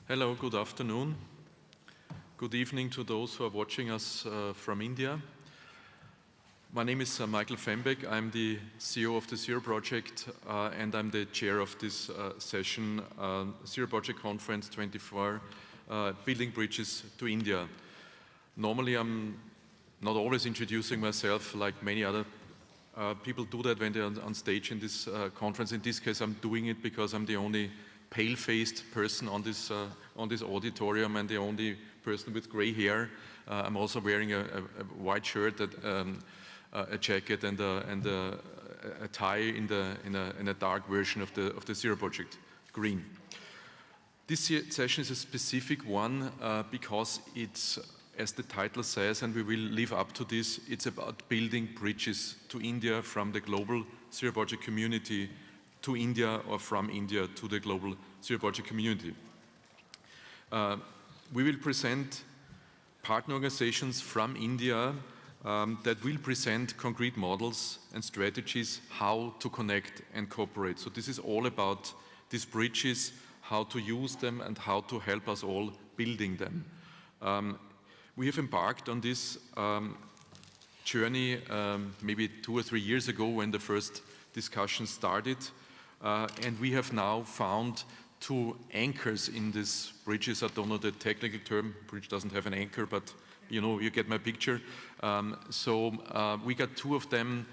Hello, good afternoon. Good evening to those who are watching us from India. My name is Michael FEMBEK. I'm the CEO of the Zero Project and I'm the chair of this session, Zero Project Conference 24, Building Bridges to India. Normally I'm not always introducing myself like many other people do that when they're on stage in this conference. In this case, I'm doing it because I'm the only pale-faced person on this auditorium and the only person with gray hair. I'm also wearing a white shirt, a jacket, and a tie in a dark version of the Zero Project, green. This session is a specific one because it's, as the title says, and we will live up to this, it's about building bridges to India from the global Zero Project community to India or from India to the global Zero Project community. We will present partner organizations from India that will present concrete models and strategies how to connect and cooperate. So this is all about these bridges, how to use them and how to help us all building them. We have embarked on this journey maybe 2 or 3 years ago when the first discussion started. And we have now found 2 anchors in these bridges. I don't know the technical term, bridge doesn't have an anchor, but you know, you get my picture. We got 2 of them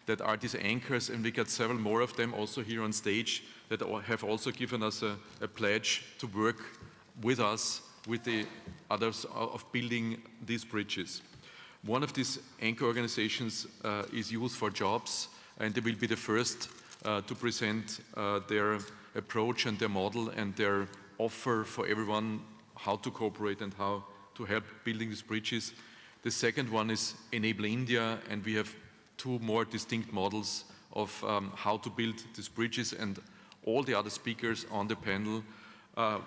that are these anchors, and we got several more of them also here on stage that have also given us a pledge to work with us, with the others of building these bridges. One of these anchor organizations is Youth4Jobs, and they will be the first to present their approach and their model and their offer for everyone how to cooperate and how to help building these bridges. The second one is EnABLE India, and we have 2 more distinct models of how to build these bridges, and all the other speakers on the panel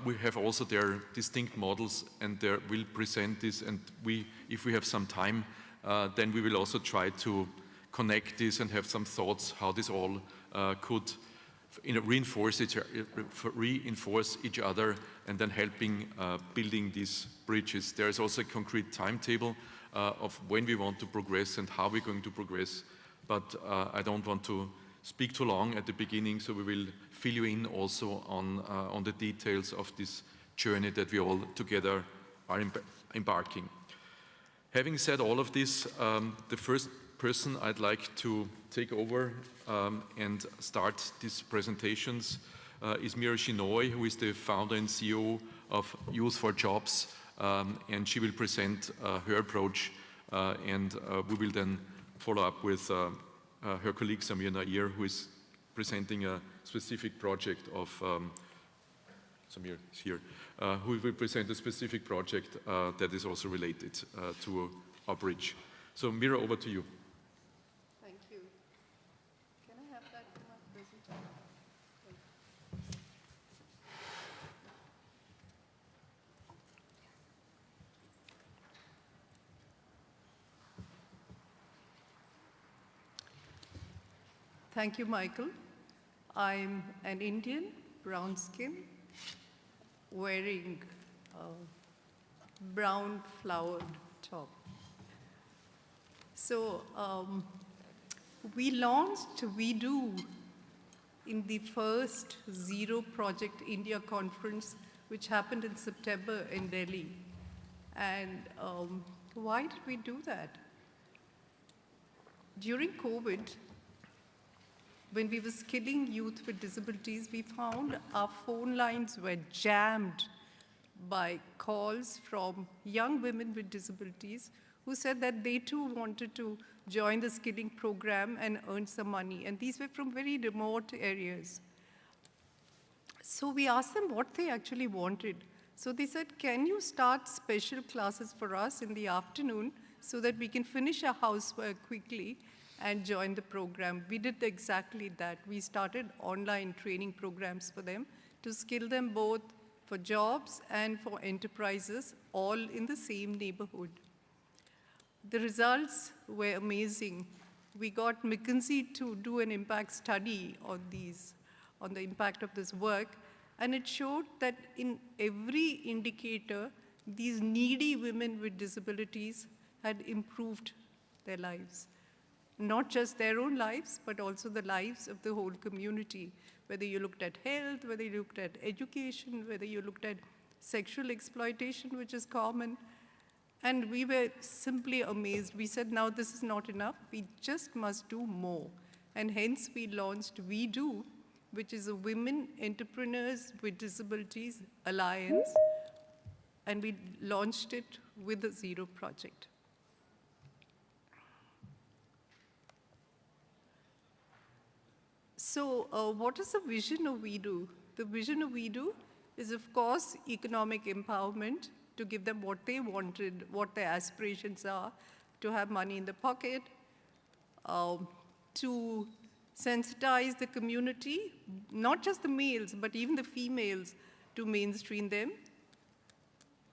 we have also their distinct models and they will present this, and if we have some time, then we will also try to connect this and have some thoughts how this all could reinforce each other and then helping building these bridges. There is also a concrete timetable of when we want to progress and how we're going to progress, but I don't want to speak too long at the beginning, so we will fill you in also on the details of this journey that we all together are embarking. Having said all of this, the first person I'd like to take over and start these presentations is Meera, who is the founder and CEO of Youth4Jobs, and she will present her approach, and we will then follow up with her colleague Samir Nair, who is presenting a specific project of, Samir is here, who will present a specific project that is also related to our bridge. So Meera, over to you. Thank you. Can I have that in my presentation? Thank you, Michael. I'm an Indian, brown skin, wearing a brown flowered top. So we launched WeDo in the first Zero Project India conference, which happened in September in Delhi. And why did we do that? During COVID, when we were skilling youth with disabilities, we found our phone lines were jammed by calls from young women with disabilities who said that they too wanted to join the skilling program and earn some money. And these were from very remote areas. So we asked them what they actually wanted. So they said, can you start special classes for us in the afternoon so that we can finish our housework quickly and join the program? We did exactly that. We started online training programs for them to skill them both for jobs and for enterprises, all in the same neighborhood. The results were amazing. We got McKinsey to do an impact study on the impact of this work, And it showed that in every indicator, these needy women with disabilities had improved their lives. Not just their own lives, but also the lives of the whole community. Whether you looked at health, whether you looked at education, whether you looked at sexual exploitation, which is common. And we were simply amazed. We said, now this is not enough. We just must do more. And hence we launched We Do, which is a Women Entrepreneurs with Disabilities Alliance. And we launched it with the Zero Project. So what is the vision of We Do? The vision of We Do is, of course, economic empowerment, to give them what they wanted, what their aspirations are, to have money in the pocket, to sensitize the community, not just the males, but even the females, to mainstream them,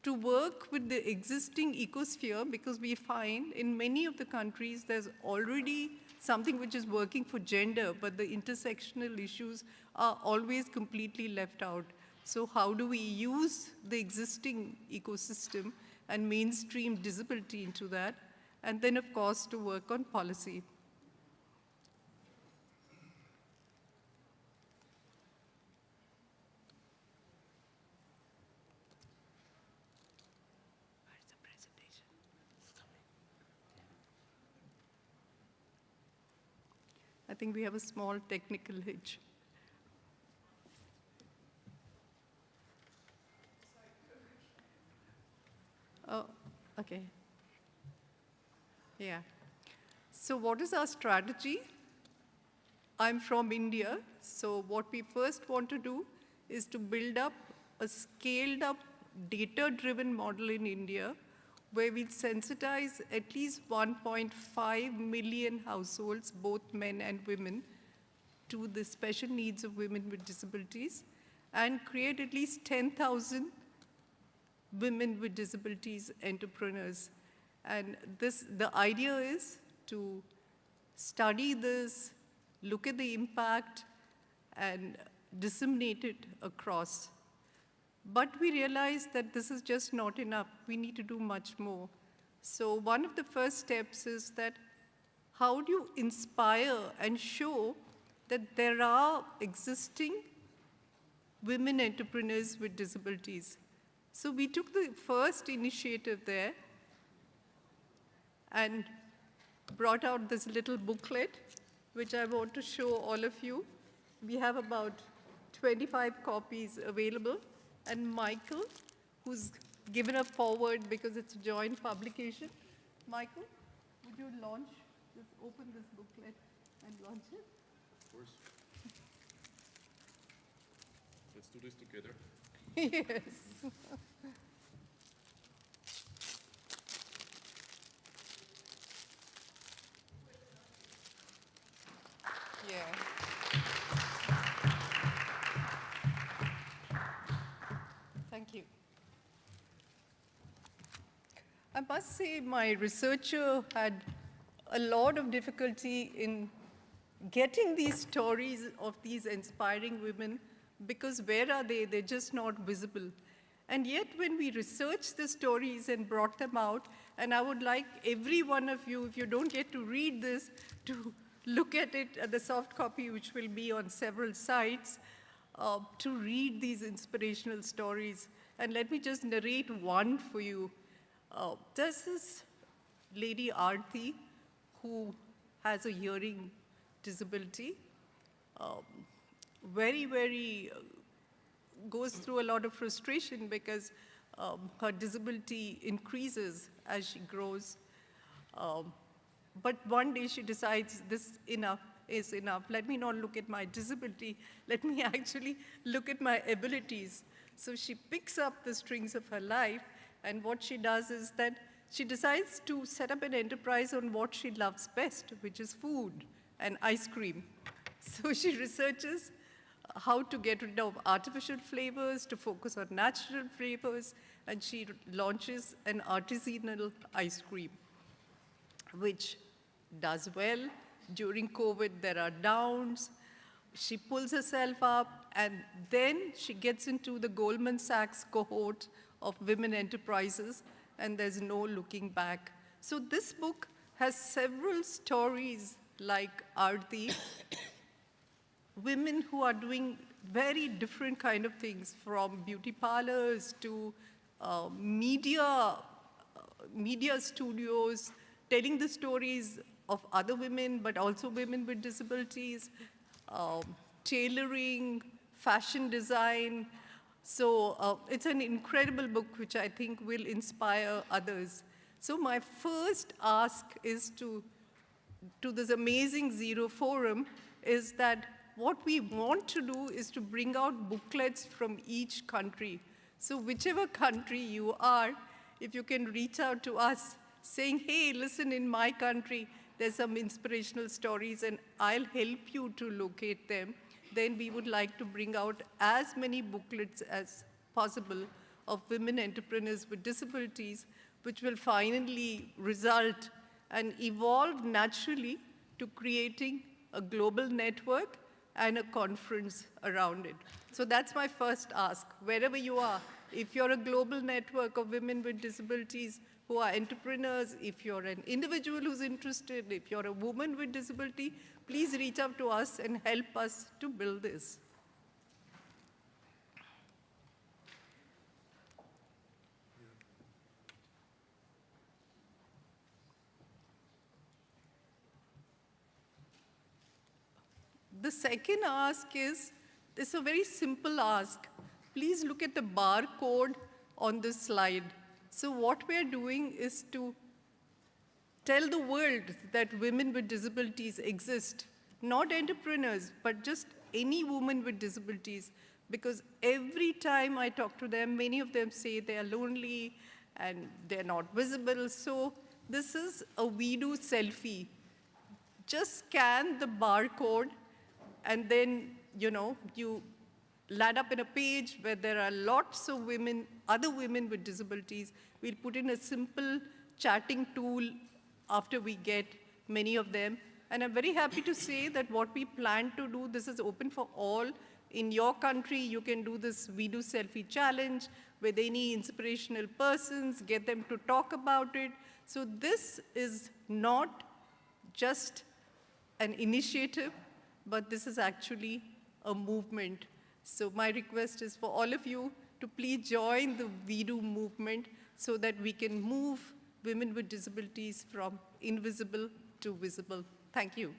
to work with the existing ecosphere, because we find in many of the countries there's already something which is working for gender, but the intersectional issues are always completely left out. So how do we use the existing ecosystem and mainstream disability into that? And then, of course, to work on policy. Where's the presentation? I think we have a small technical hitch. Oh, okay. Yeah. So what is our strategy? I'm from India, so what we first want to do is to build up a scaled-up, data-driven model in India where we sensitize at least 1.5 million households, both men and women, to the special needs of women with disabilities, and create at least 10,000 women with disabilities entrepreneurs. And the idea is to study this, look at the impact, and disseminate it across. But we realized that this is just not enough. We need to do much more. So one of the first steps is that how do you inspire and show that there are existing women entrepreneurs with disabilities? So we took the first initiative there and brought out this little booklet, which I want to show all of you. We have about 25 copies available. And Michael, who's given a forward because it's a joint publication. Michael, would you open this booklet and launch it? Of course. Let's do this together. Yes. Yeah. Thank you. I must say my researcher had a lot of difficulty in getting these stories of these inspiring women, because where are they? They're just not visible. And yet when we researched the stories and brought them out, and I would like every one of you, if you don't get to read this, to look at it, at the soft copy, which will be on several sites, to read these inspirational stories. And let me just narrate one for you. There's this lady, Aarti, who has a hearing disability, goes through a lot of frustration because her disability increases as she grows. But one day she decides this is enough. Let me not look at my disability. Let me actually look at my abilities. So she picks up the strings of her life, and what she does is that she decides to set up an enterprise on what she loves best, which is food and ice cream. So she researches how to get rid of artificial flavors, to focus on natural flavors, and she launches an artisanal ice cream, which does well. During COVID, there are downs. She pulls herself up And then she gets into the Goldman Sachs cohort of women enterprises, and there's no looking back. So this book has several stories like Aarti, women who are doing very different kind of things, from beauty parlors to media studios, telling the stories of other women, but also women with disabilities, tailoring, fashion design. So it's an incredible book which I think will inspire others. So my first ask is to this amazing Zero Forum is that what we want to do is to bring out booklets from each country. So whichever country you are, if you can reach out to us saying, hey, listen, in my country, there's some inspirational stories and I'll help you to locate them, then we would like to bring out as many booklets as possible of women entrepreneurs with disabilities, which will finally result and evolve naturally to creating a global network and a conference around it. So that's my first ask. Wherever you are, if you're a global network of women with disabilities who are entrepreneurs, if you're an individual who's interested, if you're a woman with disability, please reach out to us and help us to build this. The second ask is, it's a very simple ask. Please look at the barcode on this slide. So what we're doing is to tell the world that women with disabilities exist. Not entrepreneurs, but just any woman with disabilities. Because every time I talk to them, many of them say they are lonely and they're not visible. So this is a We Do selfie. Just scan the barcode, and then, you land up in a page where there are lots of women, other women with disabilities. We'll put in a simple chatting tool after we get many of them. And I'm very happy to say that what we plan to do, this is open for all. In your country, you can do this We Do Selfie challenge with any inspirational persons, get them to talk about it. So this is not just an initiative, but this is actually a movement. So my request is for all of you to please join the We Do movement so that we can move women with disabilities from invisible to visible. Thank you.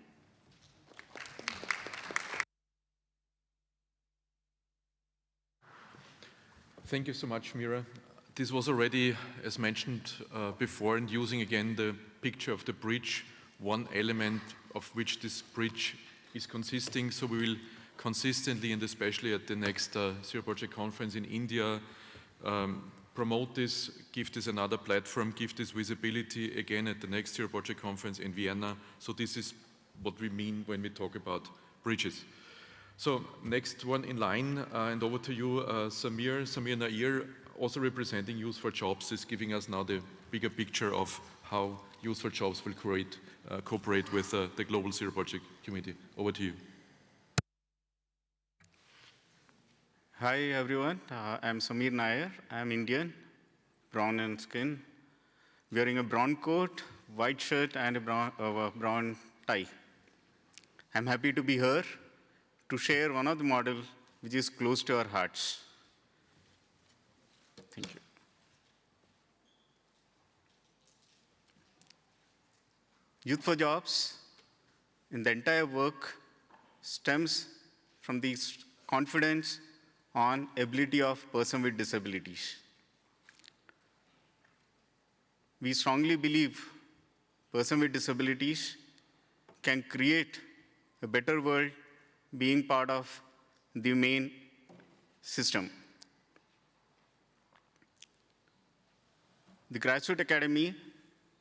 Thank you so much, Meera. This was already, as mentioned before, and using again the picture of the bridge, one element of which this bridge is consisting. So we will consistently, and especially at the next Zero Project Conference in India, promote this, give this another platform, give this visibility again at the next Zero Project Conference in Vienna. So this is what we mean when we talk about bridges. So next one in line, and over to you, Samir Nair, also representing Youth4Jobs, is giving us now the bigger picture of how Youth4Jobs will cooperate with the Global Zero Project Committee. Over to you. Hi everyone, I'm Samir Nair. I'm Indian, brown in skin, wearing a brown coat, white shirt, and a brown tie. I'm happy to be here to share one of the models which is close to our hearts. Thank you. Youth4Jobs in the entire work stems from the confidence on ability of person with disabilities. We strongly believe person with disabilities can create a better world being part of the main system. The Grassroots Academy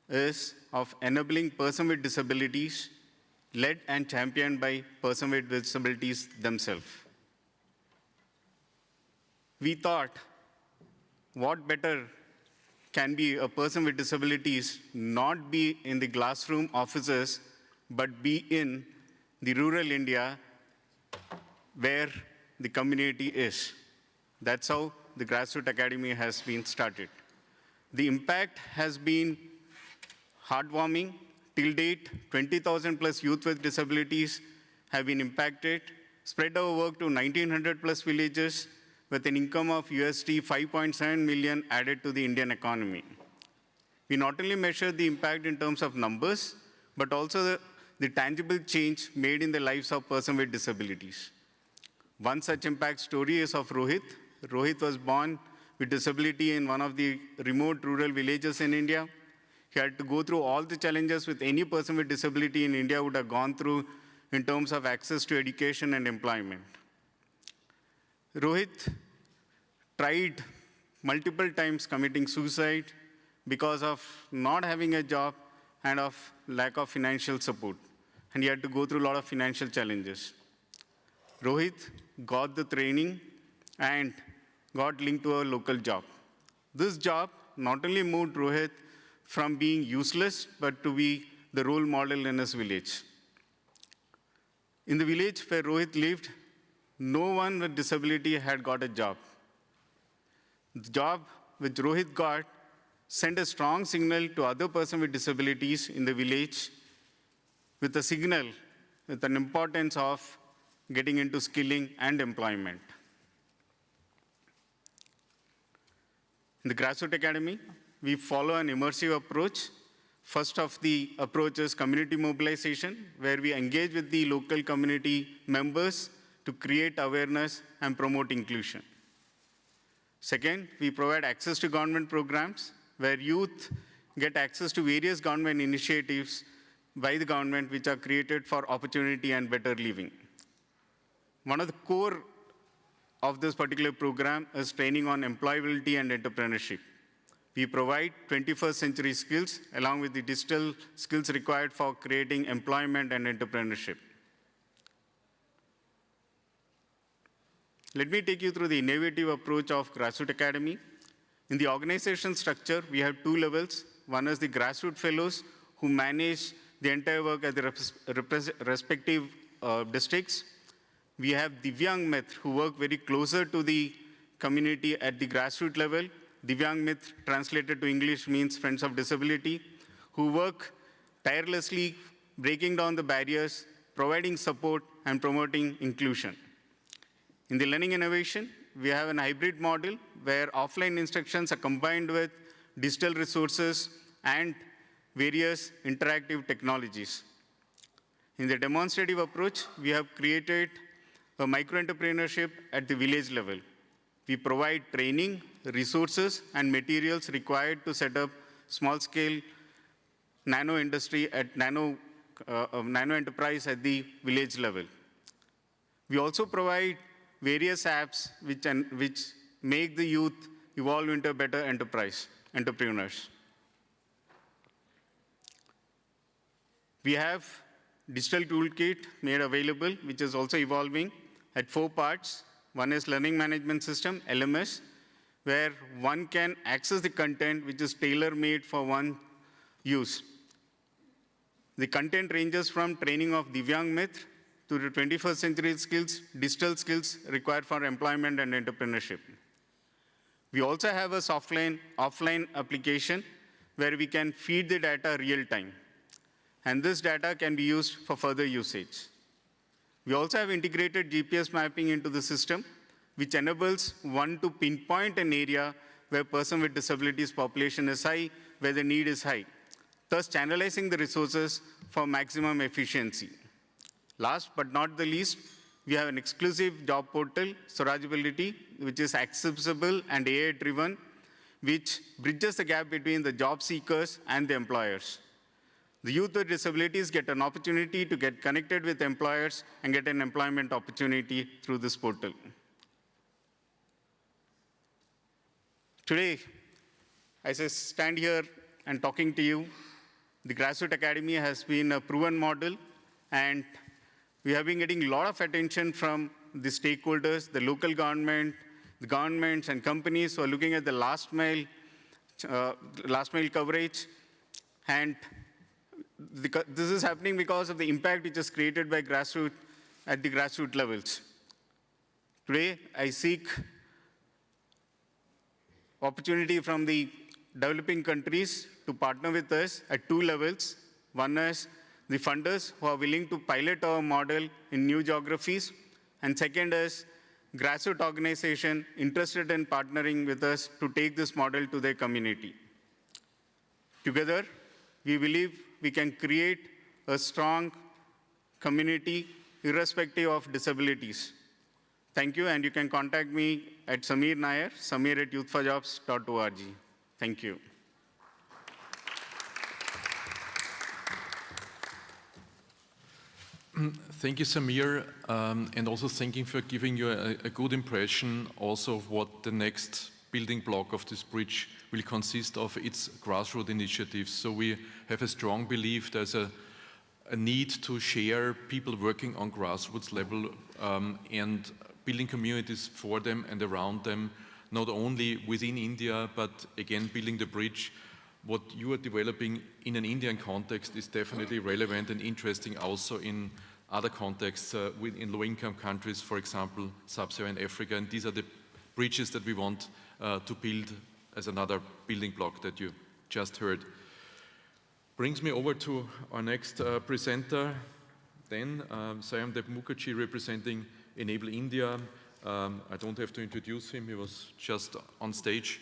is of enabling person with disabilities, led and championed by person with disabilities themselves. We thought, what better can be a person with disabilities not be in the classroom offices, but be in the rural India where the community is. That's how the Grassroots Academy has been started. The impact has been heartwarming. Till date, 20,000 plus youth with disabilities have been impacted, spread our work to 1,900 plus villages with an income of USD 5.7 million added to the Indian economy. We not only measure the impact in terms of numbers, but also the tangible change made in the lives of persons with disabilities. One such impact story is of Rohit. Rohit was born with disability in one of the remote rural villages in India. He had to go through all the challenges with any person with disability in India would have gone through in terms of access to education and employment. Rohit tried multiple times committing suicide because of not having a job and of lack of financial support. And he had to go through a lot of financial challenges. Rohit got the training and got linked to a local job. This job not only moved Rohit from being useless, but to be the role model in his village. In the village where Rohit lived, no one with disability had got a job. The job which Rohit got sent a strong signal to other persons with disabilities in the village with a signal, with an importance of getting into skilling and employment. In the Grassroots Academy, we follow an immersive approach. First of the approach is community mobilization, where we engage with the local community members to create awareness and promote inclusion. Second, we provide access to government programs, where youth get access to various government initiatives by the government which are created for opportunity and better living. One of the core of this particular program is training on employability and entrepreneurship. We provide 21st century skills along with the digital skills required for creating employment and entrepreneurship. Let me take you through the innovative approach of Grassroots Academy. In the organization structure, we have two levels. One is the Grassroots Fellows, who manage the entire work at the respective districts. We have Divyang Mitra, who work very closer to the community at the grassroots level. Divyang Mitra, translated to English, means Friends of Disability, who work tirelessly, breaking down the barriers, providing support, and promoting inclusion. In the learning innovation, we have an hybrid model where offline instructions are combined with digital resources and various interactive technologies. In the demonstrative approach, we have created a micro-entrepreneurship at the village level. We provide training, resources, and materials required to set up small-scale nano industry at nano enterprise at the village level. We also provide various apps which make the youth evolve into better entrepreneurs. We have digital toolkit made available, which is also evolving at 4 parts. One is learning management system, LMS, where one can access the content which is tailor-made for one use. The content ranges from training of Divyang Mitra to the 21st century skills, digital skills required for employment and entrepreneurship. We also have a offline application where we can feed the data real time. And this data can be used for further usage. We also have integrated GPS mapping into the system, which enables one to pinpoint an area where person with disabilities population is high, where the need is high, thus channelizing the resources for maximum efficiency. Last but not the least, we have an exclusive job portal, Swarajability, which is accessible and AI-driven, which bridges the gap between the job seekers and the employers. The youth with disabilities get an opportunity to get connected with employers and get an employment opportunity through this portal. Today, as I stand here and talking to you, the Grassroots Academy has been a proven model, and we have been getting a lot of attention from the stakeholders, the local government, the governments and companies who are looking at the last mile coverage. And this is happening because of the impact which is created by grassroots at the grassroots levels. Today, I seek opportunity from the developing countries to partner with us at two levels. One is the funders who are willing to pilot our model in new geographies. And second is grassroots organization interested in partnering with us to take this model to their community. Together, we believe we can create a strong community irrespective of disabilities. Thank you, and you can contact me at Sameer Nair, sameer@youth4jobs.org. Thank you. Thank you, Sameer, and also thank you for giving you a good impression also of what the next building block of this bridge will consist of, its grassroots initiatives. So we have a strong belief there's a need to share people working on grassroots level and building communities for them and around them, not only within India, but again, building the bridge. What you are developing in an Indian context is definitely relevant and interesting also in other contexts, in low-income countries, for example, Sub-Saharan Africa, and these are the bridges that we want to build as another building block that you just heard. Brings me over to our next presenter, then SAYOMDEB Mukherjee representing EnAble India. I don't have to introduce him, he was just on stage,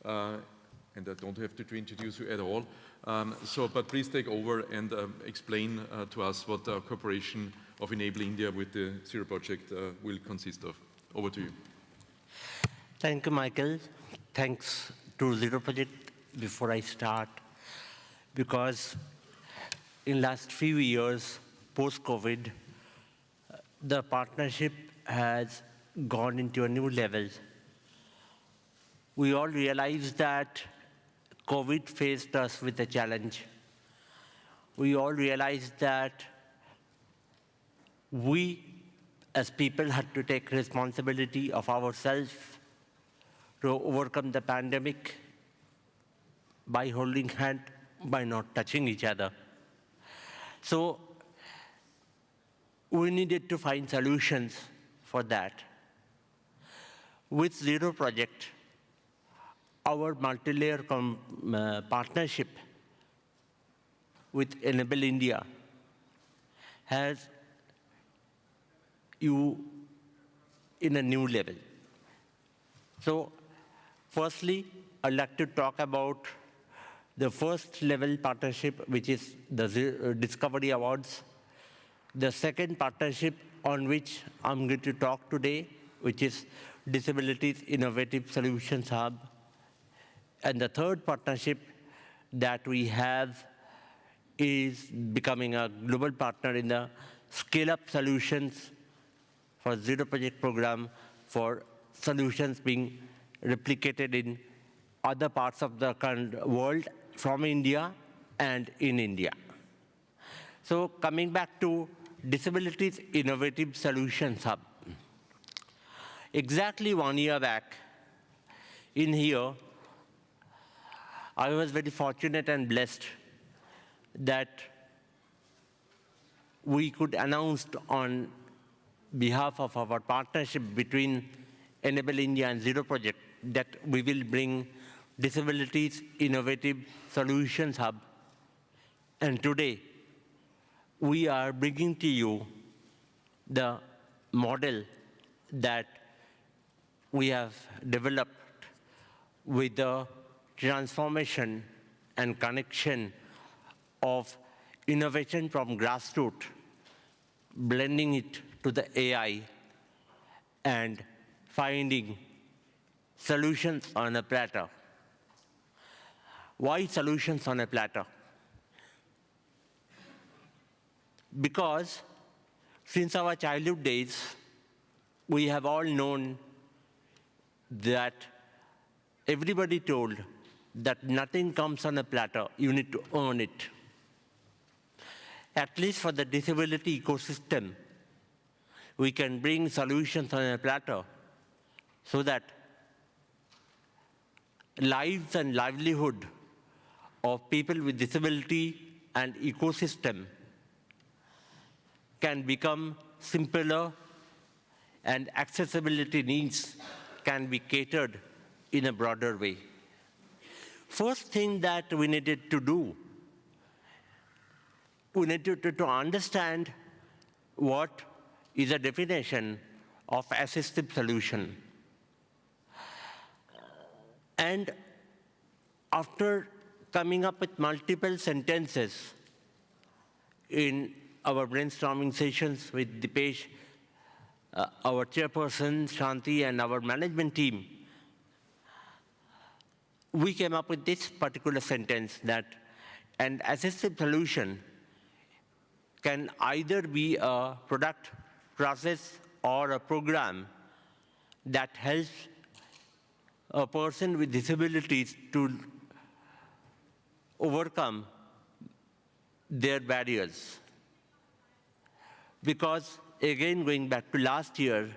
and I don't have to introduce you at all. But please take over and explain to us what the cooperation of EnAble India with the Zero Project will consist of. Over to you. Thank you, Michael. Thanks to Zero Project before I start, because in last few years, post-COVID, the partnership has gone into a new level. We all realize that COVID faced us with a challenge. We all realized that we, as people, had to take responsibility of ourselves to overcome the pandemic by holding hands, by not touching each other. So we needed to find solutions for that. With Zero Project, our multi-layer partnership with EnAble India has you in a new level. So firstly, I'd like to talk about the first level partnership, which is the Discovery Awards. The second partnership on which I'm going to talk today, which is Disabilities Innovative Solutions Hub. And the third partnership that we have is becoming a global partner in the Scale-Up Solutions for Zero Project program for solutions being replicated in other parts of the world from India and in India. So coming back to Disabilities Innovative Solutions Hub. Exactly 1 year back, in here, I was very fortunate and blessed that we could announce on behalf of our partnership between EnAble India and Zero Project that we will bring Disabilities Innovative Solutions Hub. And today, we are bringing to you the model that we have developed with the transformation and connection of innovation from grassroots, blending it to the AI, and finding solutions on a platter. Why solutions on a platter? Because since our childhood days, we have all known that everybody told that nothing comes on a platter, you need to earn it. At least for the disability ecosystem, we can bring solutions on a platter so that lives and livelihood of people with disability and ecosystem can become simpler and accessibility needs can be catered in a broader way. First thing that we needed to do, we needed to understand what is a definition of assistive solution. And after coming up with multiple sentences in our brainstorming sessions with Dipesh, our chairperson, Shanti, and our management team, we came up with this particular sentence that an assistive solution can either be a product, process, or a program that helps a person with disabilities to overcome their barriers. Because, again, going back to last year,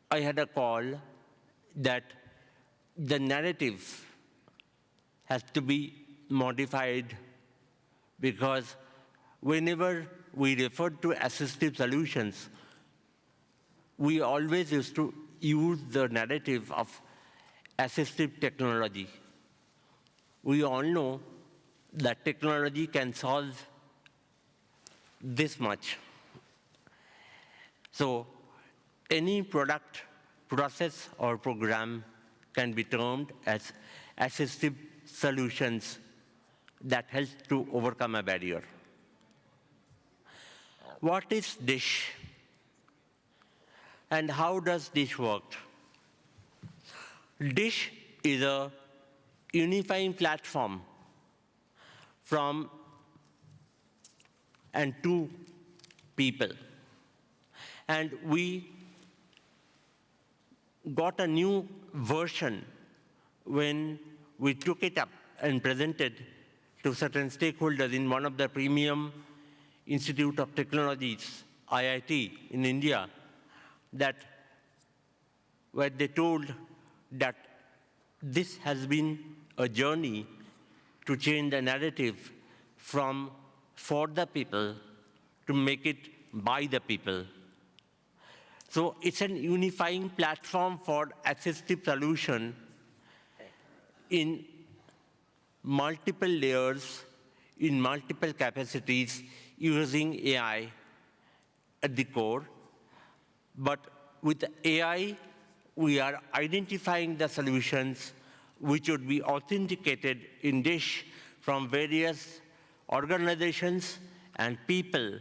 I had a call that the narrative has to be modified, because whenever we refer to assistive solutions, we always used to use the narrative of assistive technology. We all know that technology can solve this much. So any product, process, or program can be termed as assistive solutions that help to overcome a barrier. What is DISH? And how does DISH work? DISH is a unifying platform from and to people. And we got a new version when we took it up and presented to certain stakeholders in one of the premium Institute of Technologies, IIT in India, that where they told that this has been a journey to change the narrative from for the people to make it by the people. So it's an unifying platform for assistive solution in multiple layers, in multiple capacities, using AI at the core. But with AI, we are identifying the solutions which would be authenticated in DISH from various organizations and people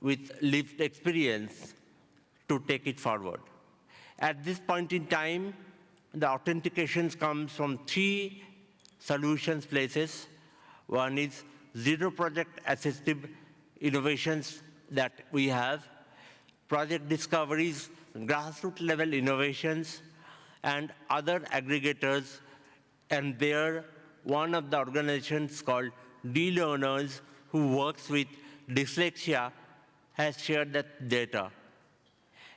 with lived experience to take it forward. At this point in time, the authentications comes from 3 solutions places. One is Zero Project Assistive Innovations that we have, project discoveries, grassroots level innovations, and other aggregators. And there, one of the organizations called D-Learners, who works with dyslexia, has shared that data.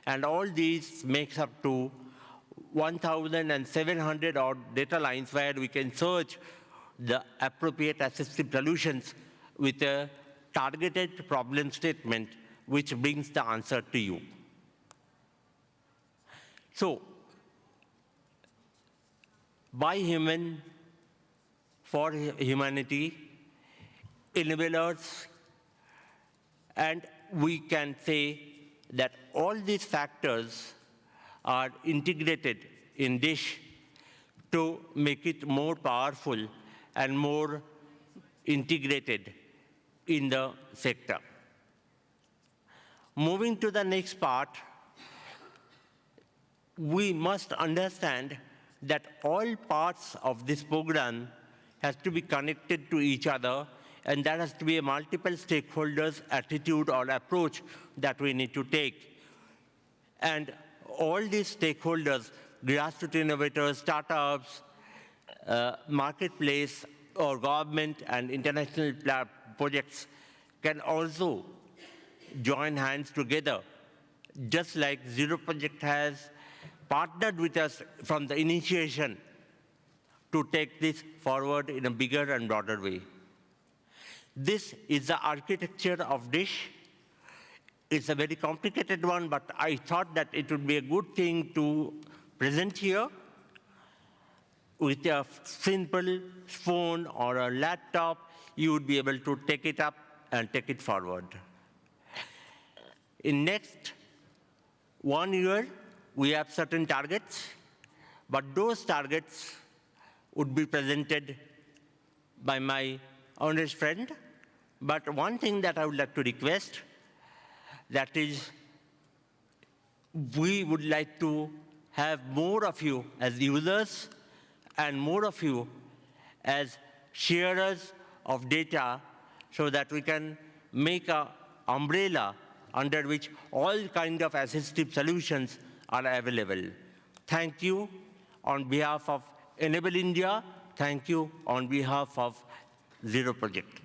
And all these makes up to 1,700 odd data lines where we can search the appropriate assistive solutions with a targeted problem statement which brings the answer to you. So, by human, for humanity, enablers, and we can say that all these factors are integrated in DISH to make it more powerful and more integrated in the sector. Moving to the next part, we must understand that all parts of this program has to be connected to each other, and that has to be a multiple stakeholders attitude or approach that we need to take. And all these stakeholders, grassroots innovators, startups, marketplace, or government and international projects can also join hands together, just like Zero Project has partnered with us from the initiation to take this forward in a bigger and broader way. This is the architecture of DISH. It's a very complicated one, but I thought that it would be a good thing to present here. With a simple phone or a laptop, you would be able to take it up and take it forward. In next 1 year, we have certain targets, but those targets would be presented by my honest friend. But one thing that I would like to request, that is, we would like to have more of you as users and more of you as sharers of data so that we can make an umbrella under which all kinds of assistive solutions are available. Thank you on behalf of EnABLE India. Thank you on behalf of Zero Project.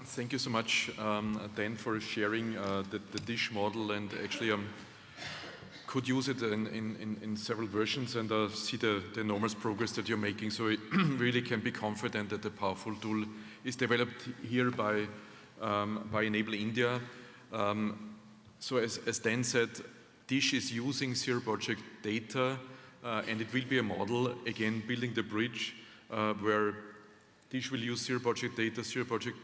Thank you so much, Dan, for sharing the dish model, and actually could use it in several versions, and see the enormous progress that you're making. So we really can be confident that the powerful tool is developed here by EnABLE India. So as Dan said, DISH is using Zero Project data, and it will be a model, again, building the bridge where DISH will use Zero Project data, Zero Project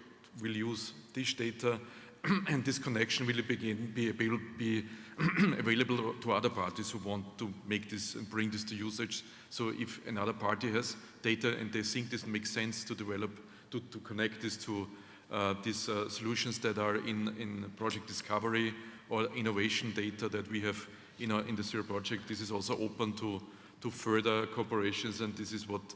will use DISH data, and this connection will be available to other parties who want to make this and bring this to usage. So if another party has data and they think this makes sense to develop, to connect this to these solutions that are in project discovery or innovation data that we have in the Zero Project, this is also open to further cooperations, and this is what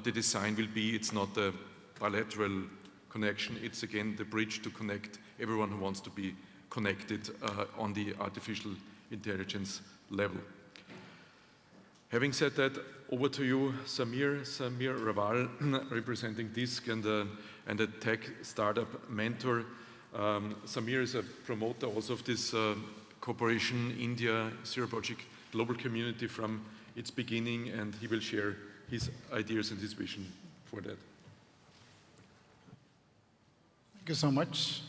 the design will be. It's not a bilateral connection, it's again the bridge to connect everyone who wants to be connected on the artificial intelligence level. Having said that, over to you, Samir RAWAL, representing DISC and a tech startup mentor. Samir is a promoter also of this Cooperation India Zero Project global community from its beginning, and he will share his ideas and his vision for that. Thank you so much.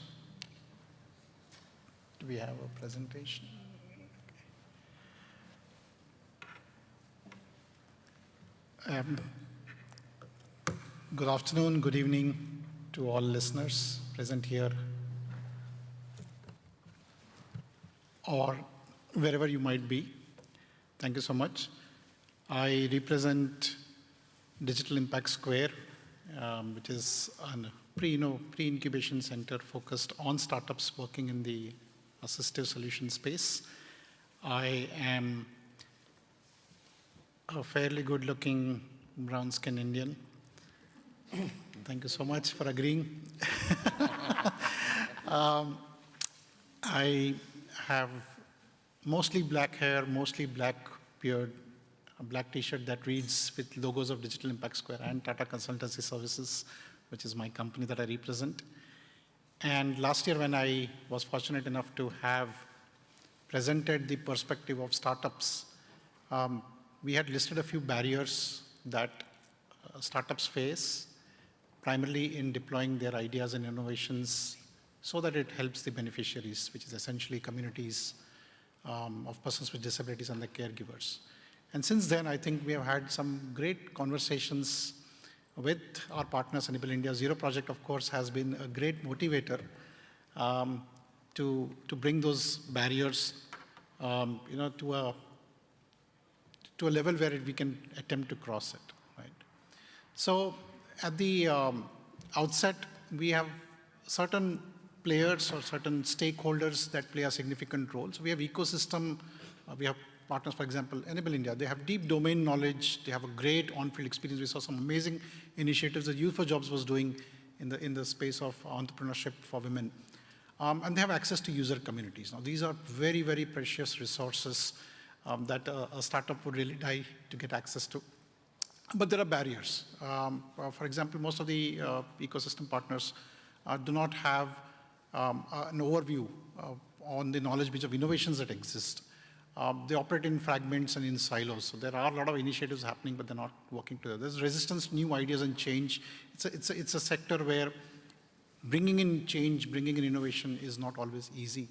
Do we have a presentation? Good afternoon, good evening to all listeners present here or wherever you might be. Thank you so much. I represent Digital Impact Square, which is a pre-incubation center focused on startups working in the assistive solution space. I am a fairly good-looking brown-skinned Indian. Thank you so much for agreeing. I have mostly black hair, mostly black beard, a black t-shirt that reads with logos of Digital Impact Square and Tata Consultancy Services, which is my company that I represent. And last year when I was fortunate enough to have presented the perspective of startups, we had listed a few barriers that startups face, primarily in deploying their ideas and innovations so that it helps the beneficiaries, which is essentially communities of persons with disabilities and their caregivers. And since then, I think we have had some great conversations with our partners. EnABLE India Zero Project, of course, has been a great motivator to bring those barriers to a level where we can attempt to cross it, right? So at the outset, we have certain players or certain stakeholders that play a significant role. So we have ecosystem, we have partners, for example, EnABLE India. They have deep domain knowledge. They have a great on-field experience. We saw some amazing initiatives that Youth4Jobs was doing in the space of entrepreneurship for women. And they have access to user communities. Now, these are very, very precious resources that a startup would really die to get access to. But there are barriers. For example, most of the ecosystem partners do not have an overview on the knowledge base of innovations that exist. They operate in fragments and in silos. So there are a lot of initiatives happening, but they're not working together. There's resistance to new ideas and change. It's a sector where bringing in change, bringing in innovation is not always easy.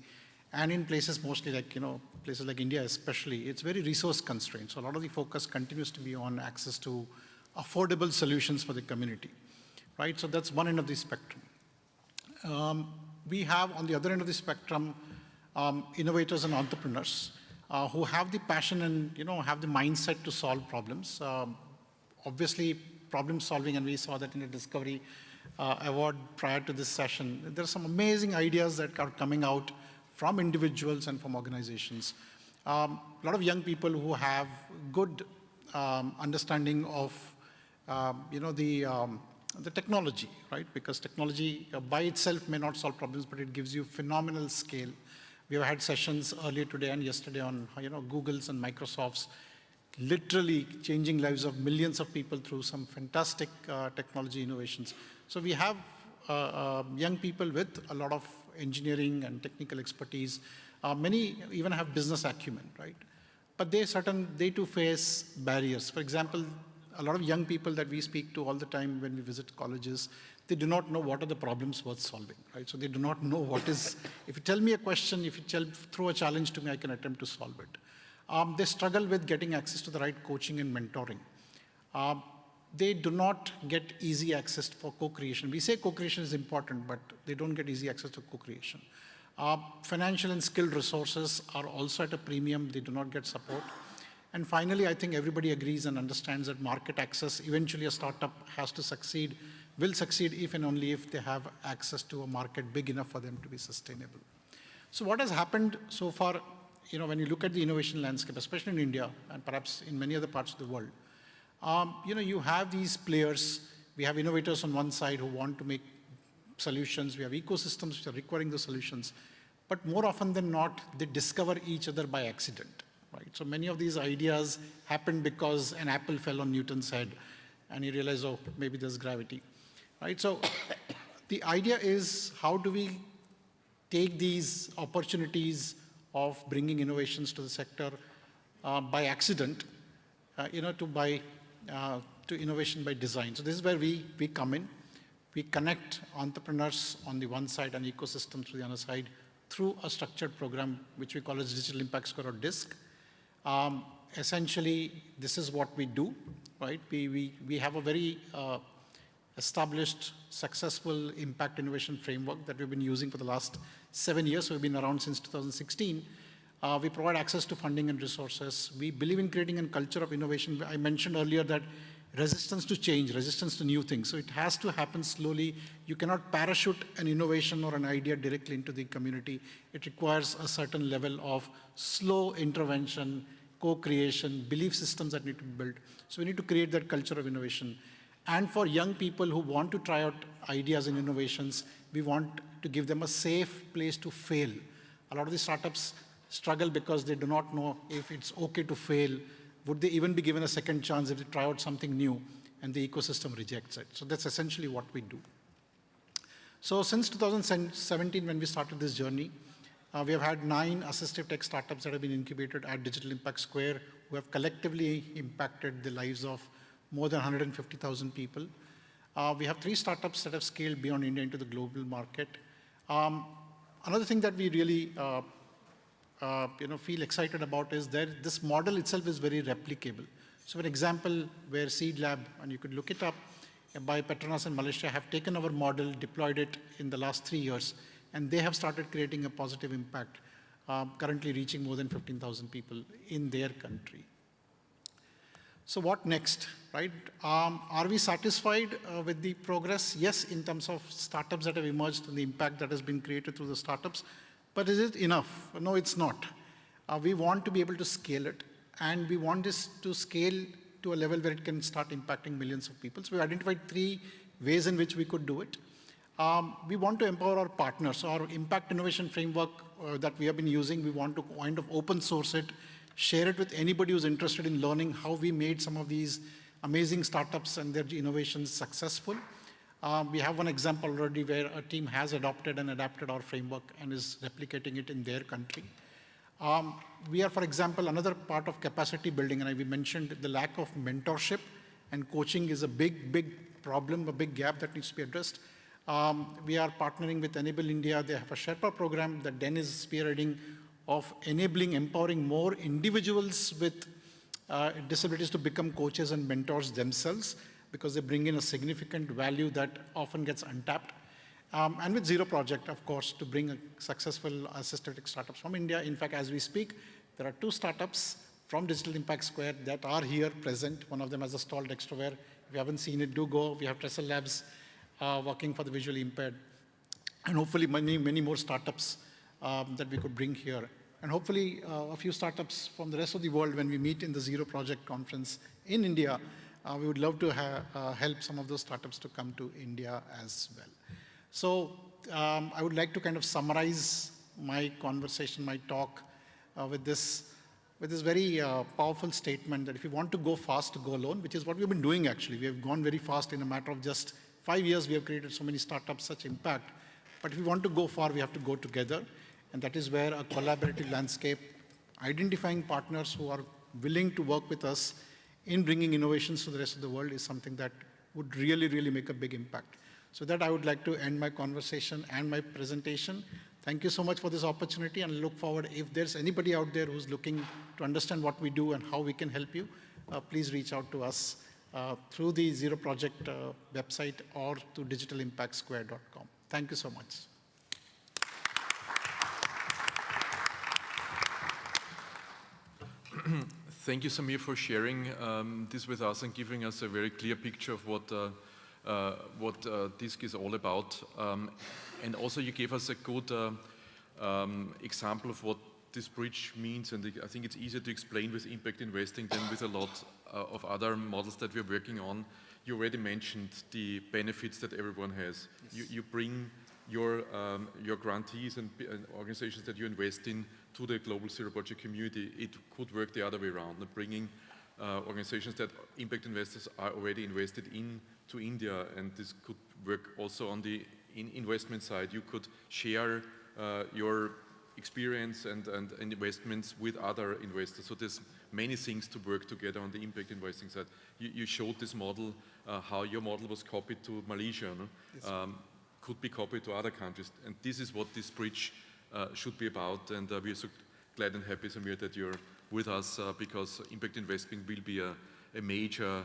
And in places mostly like, places like India especially, it's very resource constrained. So a lot of the focus continues to be on access to affordable solutions for the community, right? So that's one end of the spectrum. We have on the other end of the spectrum, innovators and entrepreneurs who have the passion and, have the mindset to solve problems. Obviously, problem solving, and we saw that in the Discovery Award prior to this session, there are some amazing ideas that are coming out from individuals and from organizations. A lot of young people who have good understanding of, the technology, right? Because technology by itself may not solve problems, but it gives you phenomenal scale. We have had sessions earlier today and yesterday on, Google's and Microsoft's literally changing lives of millions of people through some fantastic technology innovations. So we have young people with a lot of engineering and technical expertise. Many even have business acumen, right? But they too face barriers. For example, a lot of young people that we speak to all the time when we visit colleges, they do not know what are the problems worth solving, right? So they do not know what is, if you tell me a question, if you throw a challenge to me, I can attempt to solve it. They struggle with getting access to the right coaching and mentoring. They do not get easy access for co-creation. We say co-creation is important, but they don't get easy access to co-creation. Financial and skilled resources are also at a premium. They do not get support. And finally, I think everybody agrees and understands that market access, eventually a startup has to succeed, will succeed if and only if they have access to a market big enough for them to be sustainable. So what has happened so far, when you look at the innovation landscape, especially in India and perhaps in many other parts of the world, you have these players. We have innovators on one side who want to make solutions. We have ecosystems which are requiring the solutions. But more often than not, they discover each other by accident, right? So many of these ideas happened because an apple fell on Newton's head and he realized, oh, maybe there's gravity, right? So the idea is, how do we take these opportunities of bringing innovations to the sector by accident, to innovation by design. So this is where we come in. We connect entrepreneurs on the one side and ecosystems to the other side through a structured program, which we call as Digital Impact Score or DISC. Essentially, this is what we do, right? We have a very established, successful impact innovation framework that we've been using for the last 7 years. So we've been around since 2016. We provide access to funding and resources. We believe in creating a culture of innovation. I mentioned earlier that resistance to change, resistance to new things. So it has to happen slowly. You cannot parachute an innovation or an idea directly into the community. It requires a certain level of slow intervention, co-creation, belief systems that need to be built. So we need to create that culture of innovation. And for young people who want to try out ideas and innovations, we want to give them a safe place to fail. A lot of the startups struggle because they do not know if it's okay to fail. Would they even be given a second chance if they try out something new and the ecosystem rejects it? So that's essentially what we do. So since 2017, when we started this journey, we have had 9 assistive tech startups that have been incubated at Digital Impact Square, who have collectively impacted the lives of more than 150,000 people. We have 3 startups that have scaled beyond India into the global market. Another thing that we really feel excited about is that this model itself is very replicable. So for example, where Seed Lab, and you could look it up, by Petronas in Malaysia, have taken our model, deployed it in the last 3 years, and they have started creating a positive impact, currently reaching more than 15,000 people in their country. So what next, right? Are we satisfied with the progress? Yes, in terms of startups that have emerged and the impact that has been created through the startups. But is it enough? No, it's not. We want to be able to scale it, and we want this to scale to a level where it can start impacting millions of people. So we identified 3 ways in which we could do it. We want to empower our partners. So our impact innovation framework that we have been using, we want to kind of open source it, share it with anybody who's interested in learning how we made some of these amazing startups and their innovations successful. We have one example already where a team has adopted and adapted our framework and is replicating it in their country. We are, for example, another part of capacity building, and we mentioned the lack of mentorship and coaching is a big problem, a big gap that needs to be addressed. We are partnering with EnABLE India. They have a Sherpa program that Den is spearheading of enabling, empowering more individuals with disabilities to become coaches and mentors themselves, because they bring in a significant value that often gets untapped. And with Zero Project, of course, to bring a successful assisted startups from India. In fact, as we speak, there are 2 startups from Digital Impact Square that are here present. One of them has a stall Dextrovare. If you haven't seen it, do go. We have Trestle Labs working for the visually impaired. And hopefully many more startups that we could bring here. And hopefully a few startups from the rest of the world when we meet in the Zero Project conference in India. We would love to help some of those startups to come to India as well. So I would like to kind of summarize my conversation, my talk with this very powerful statement that if you want to go fast, go alone, which is what we've been doing actually. We have gone very fast in a matter of just 5 years. We have created so many startups, such impact. But if we want to go far, we have to go together. And that is where a collaborative landscape, identifying partners who are willing to work with us in bringing innovations to the rest of the world is something that would really make a big impact. So that I would like to end my conversation and my presentation. Thank you so much for this opportunity, and look forward, if there's anybody out there who's looking to understand what we do and how we can help you, please reach out to us through the Zero Project website or to digitalimpactsquare.com. Thank you so much. Thank you, Samir, for sharing this with us and giving us a very clear picture of what DISC is all about. And also you gave us a good example of what this bridge means, and I think it's easier to explain with impact investing than with a lot of other models that we're working on. You already mentioned the benefits that everyone has. Yes. You bring your grantees and organizations that you invest in to the global Zero Project community. It could work the other way around, bringing organizations that impact investors are already invested in to India, and this could work also on the investment side. You could share your experience and investments with other investors. So there's many things to work together on the impact investing side. You showed this model, how your model was copied to Malaysia, no? Yes. Could be copied to other countries. And this is what this bridge should be about. And we are so glad and happy, Samir, that you're with us because impact investing will be a major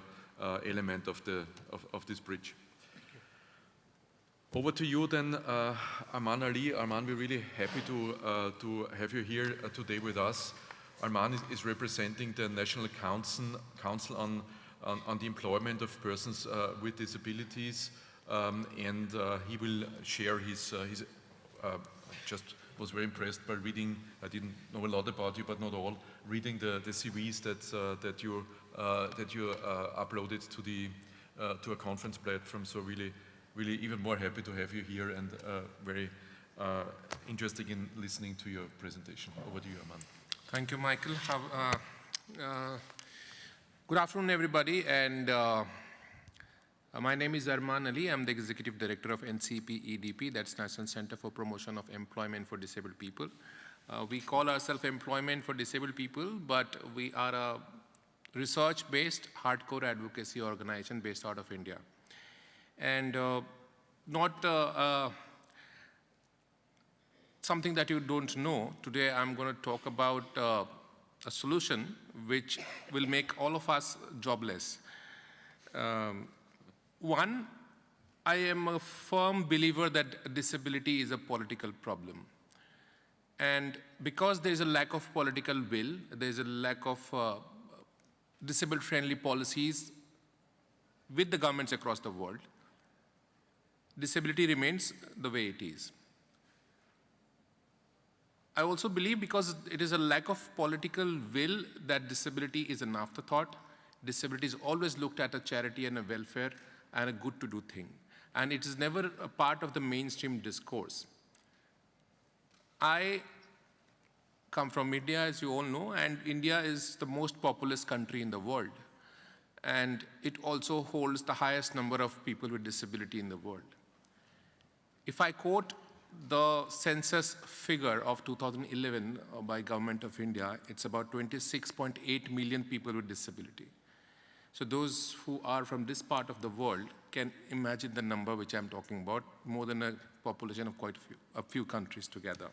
element of this bridge. Over to you then, Arman Ali. Arman, we're really happy to have you here today with us. Arman is representing the National Council on the Employment of Persons with Disabilities, and he will share his just was very impressed by reading. I didn't know a lot about you, but not all. Reading the CVs that you uploaded to a conference platform. So really even more happy to have you here, and very interested in listening to your presentation. Over to you, Arman. Thank you, Michael. Good afternoon, everybody. And my name is Arman Ali. I'm the Executive Director of NCPEDP, that's National Center for Promotion of Employment for Disabled People. We call ourselves Employment for Disabled People, but we are a research-based, hardcore advocacy organization based out of India. And not something that you don't know. Today I'm going to talk about a solution which will make all of us jobless. One, I am a firm believer that disability is a political problem. And because there is a lack of political will, there is a lack of disabled-friendly policies with the governments across the world, disability remains the way it is. I also believe because it is a lack of political will that disability is an afterthought. Disability is always looked at a charity and a welfare and a good-to-do thing. And it is never a part of the mainstream discourse. I come from India, as you all know, and India is the most populous country in the world. And it also holds the highest number of people with disability in the world. If I quote the census figure of 2011 by Government of India, it's about 26.8 million people with disability. So those who are from this part of the world can imagine the number which I'm talking about, more than a population of quite a few countries together.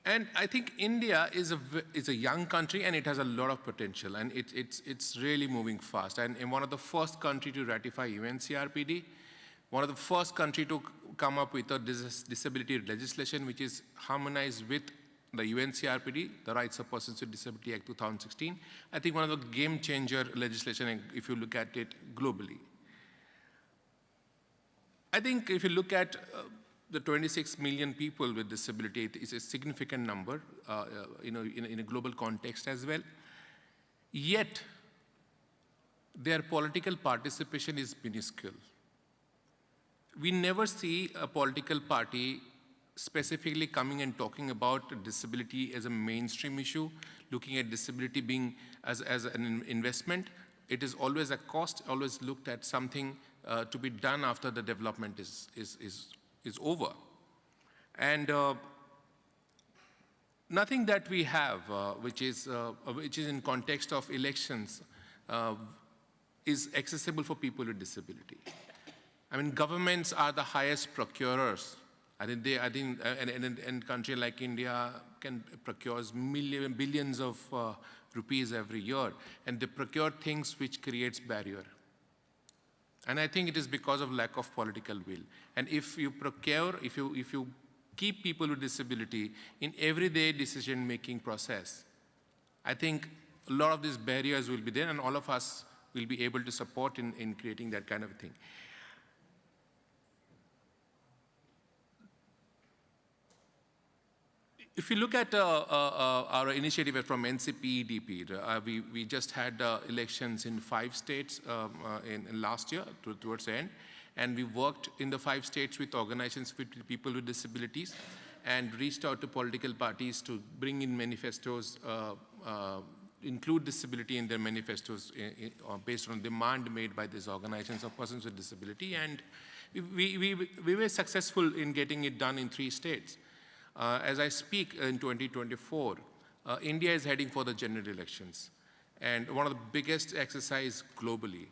And I think India is a young country, and it has a lot of potential, and it's really moving fast. And one of the first country to ratify UNCRPD, one of the first country to come up with a disability legislation which is harmonized with the UNCRPD, the Rights of Persons with Disability Act 2016. I think one of the game changer legislation if you look at it globally. I think if you look at the 26 million people with disability, it is a significant number in a global context as well. Yet, their political participation is minuscule. We never see a political party specifically coming and talking about disability as a mainstream issue, looking at disability being as an investment. It is always a cost, always looked at something to be done after the development is over. And nothing that we have, which is in context of elections, is accessible for people with disability. I mean, governments are the highest procurers. I think a country like India can procure billions of rupees every year, and they procure things which creates barrier. And I think it is because of lack of political will. And if you procure, if you keep people with disability in everyday decision-making process, I think a lot of these barriers will be there, and all of us will be able to support in creating that kind of thing. If you look at our initiative from NCPEDP, we just had elections in 5 states in last year, towards the end, and we worked in the 5 states with organizations with people with disabilities and reached out to political parties to bring in manifestos, include disability in their manifestos based on demand made by these organizations of persons with disability, and we were successful in getting it done in 3 states. As I speak in 2024, India is heading for the general elections. And one of the biggest exercise globally,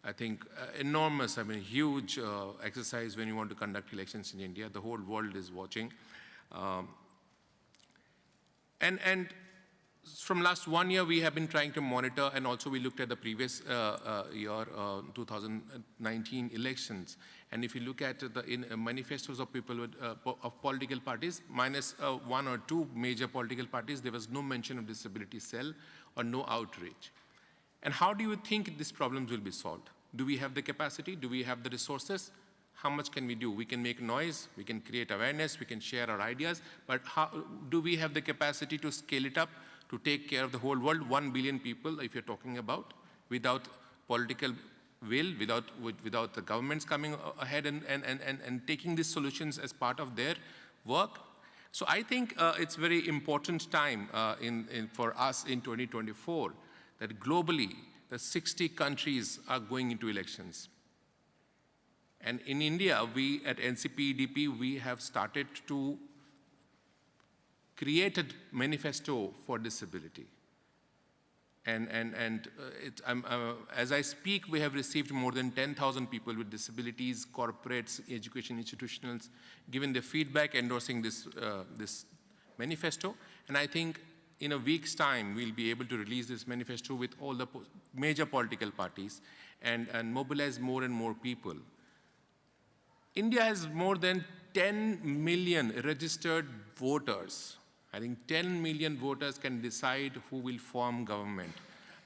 I think enormous, I mean huge exercise when you want to conduct elections in India. The whole world is watching. And from last 1 year, we have been trying to monitor, and also we looked at the previous year, 2019 elections. And if you look at the manifestos of people with, of political parties, minus 1 or 2 major political parties, there was no mention of disability cell or no outreach. And how do you think these problems will be solved? Do we have the capacity? Do we have the resources? How much can we do? We can make noise, we can create awareness, we can share our ideas, but how do we have the capacity to scale it up, to take care of the whole world, 1 billion people, if you're talking about, without political will, without the governments coming ahead and taking these solutions as part of their work? So I think it's very important time for us in 2024 that globally, the 60 countries are going into elections. And in India, we at NCPEDP, we have started to create a manifesto for disability. As I speak, we have received more than 10,000 people with disabilities, corporates, education institutions, given their feedback, endorsing this manifesto. And I think in a week's time, we'll be able to release this manifesto with all the major political parties and mobilize more and more people. India has more than 10 million registered voters. I think 10 million voters can decide who will form government.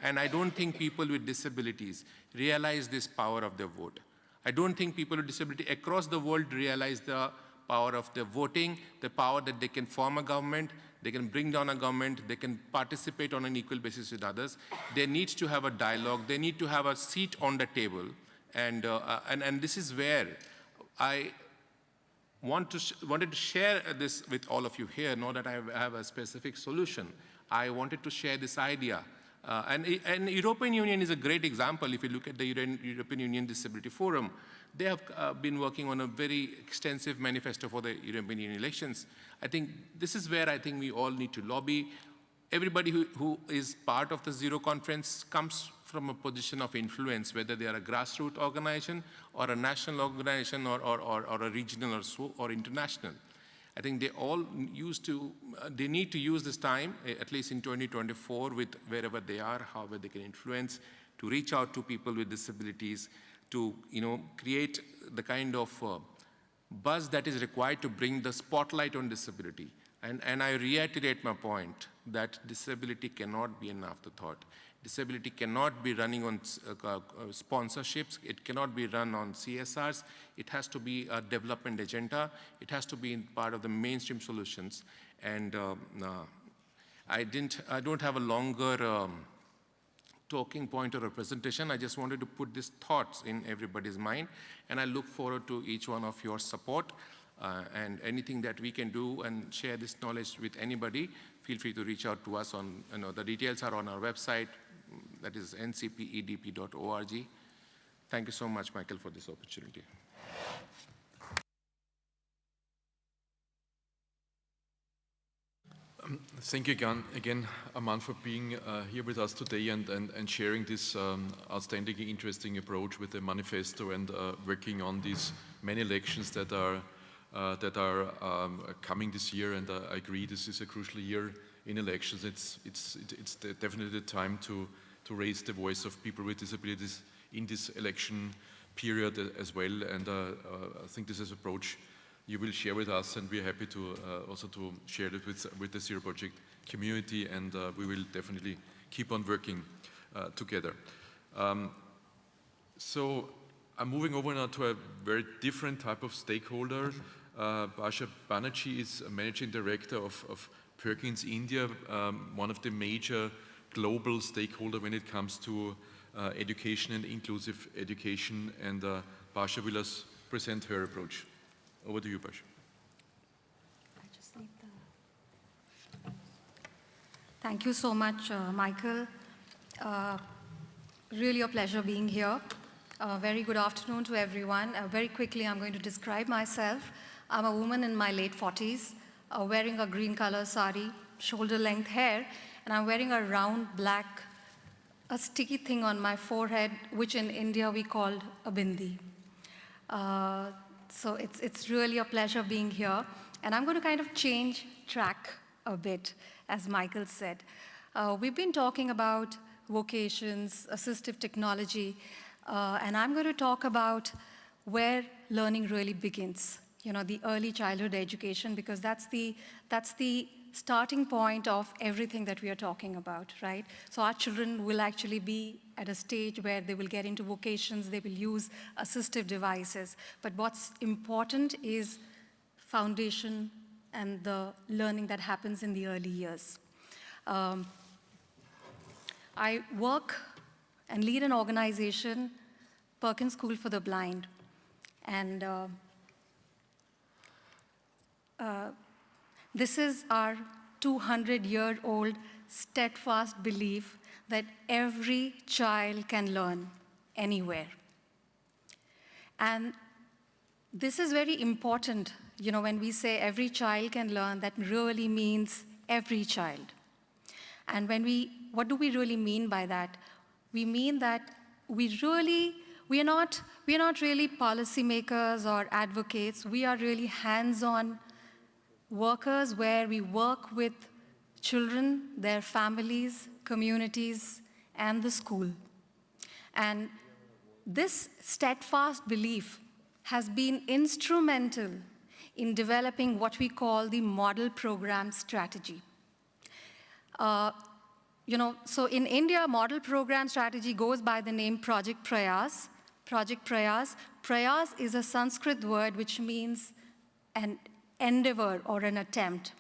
And I don't think people with disabilities realize this power of their vote. I don't think people with disability across the world realize the power of their voting, the power that they can form a government, they can bring down a government, they can participate on an equal basis with others. They need to have a dialogue, they need to have a seat on the table. And this is where I wanted to share this with all of you here, not that I have a specific solution. I wanted to share this idea. And European Union is a great example. If you look at the European Union Disability Forum, they have been working on a very extensive manifesto for the European Union elections. I think this is where I think we all need to lobby. Everybody who is part of the Zero Conference comes from a position of influence, whether they are a grassroots organization or a national organization or a regional or international. I think they all they need to use this time, at least in 2024, with wherever they are, however they can influence, to reach out to people with disabilities, to create the kind of buzz that is required to bring the spotlight on disability. And I reiterate my point that disability cannot be an afterthought. Disability cannot be running on sponsorships. It cannot be run on CSRs. It has to be a development agenda. It has to be part of the mainstream solutions. And I don't have a longer talking point or a presentation. I just wanted to put these thoughts in everybody's mind. And I look forward to each one of your support. And anything that we can do and share this knowledge with anybody, feel free to reach out to us on, the details are on our website, that is ncpedp.org. Thank you so much, Michael, for this opportunity. Thank you again, Arman, for being here with us today and sharing this outstanding, interesting approach with the manifesto and working on these many elections that are coming this year. And I agree, this is a crucial year in elections. It's definitely the time to raise the voice of people with disabilities in this election period as well. And I think this is an approach you will share with us, and we're happy to also to share it with the Zero Project community, and we will definitely keep on working together. So I'm moving over now to a very different type of stakeholder. Barsha BANERJEE is a managing director of Perkins India, one of the major global stakeholders when it comes to education and inclusive education. And Barsha will us present her approach. Over to you, Barsha. I just need Thank you so much, Michael. Really a pleasure being here. Very good afternoon to everyone. Very quickly, I'm going to describe myself. I'm a woman in my late 40s, wearing a green color sari, shoulder-length hair, and I'm wearing a round black, a sticky thing on my forehead, which in India we called a bindi. So it's really a pleasure being here. And I'm going to kind of change track a bit, as Michael said. We've been talking about vocations, assistive technology, and I'm going to talk about where learning really begins, the early childhood education, because that's the starting point of everything that we are talking about, right? So our children will actually be at a stage where they will get into vocations, they will use assistive devices. But what's important is foundation and the learning that happens in the early years. I work and lead an organization, Perkins School for the Blind. And this is our 200-year-old steadfast belief that every child can learn anywhere. And this is very important, when we say every child can learn, that really means every child. And what do we really mean by that? We mean that we are not really policymakers or advocates. We are really hands-on workers where we work with children, their families, communities, and the school. And this steadfast belief has been instrumental in developing what we call the model program strategy. So in India, model program strategy goes by the name Project Prayas. Project Prayas. Prayas is a Sanskrit word which means an endeavor or an attempt.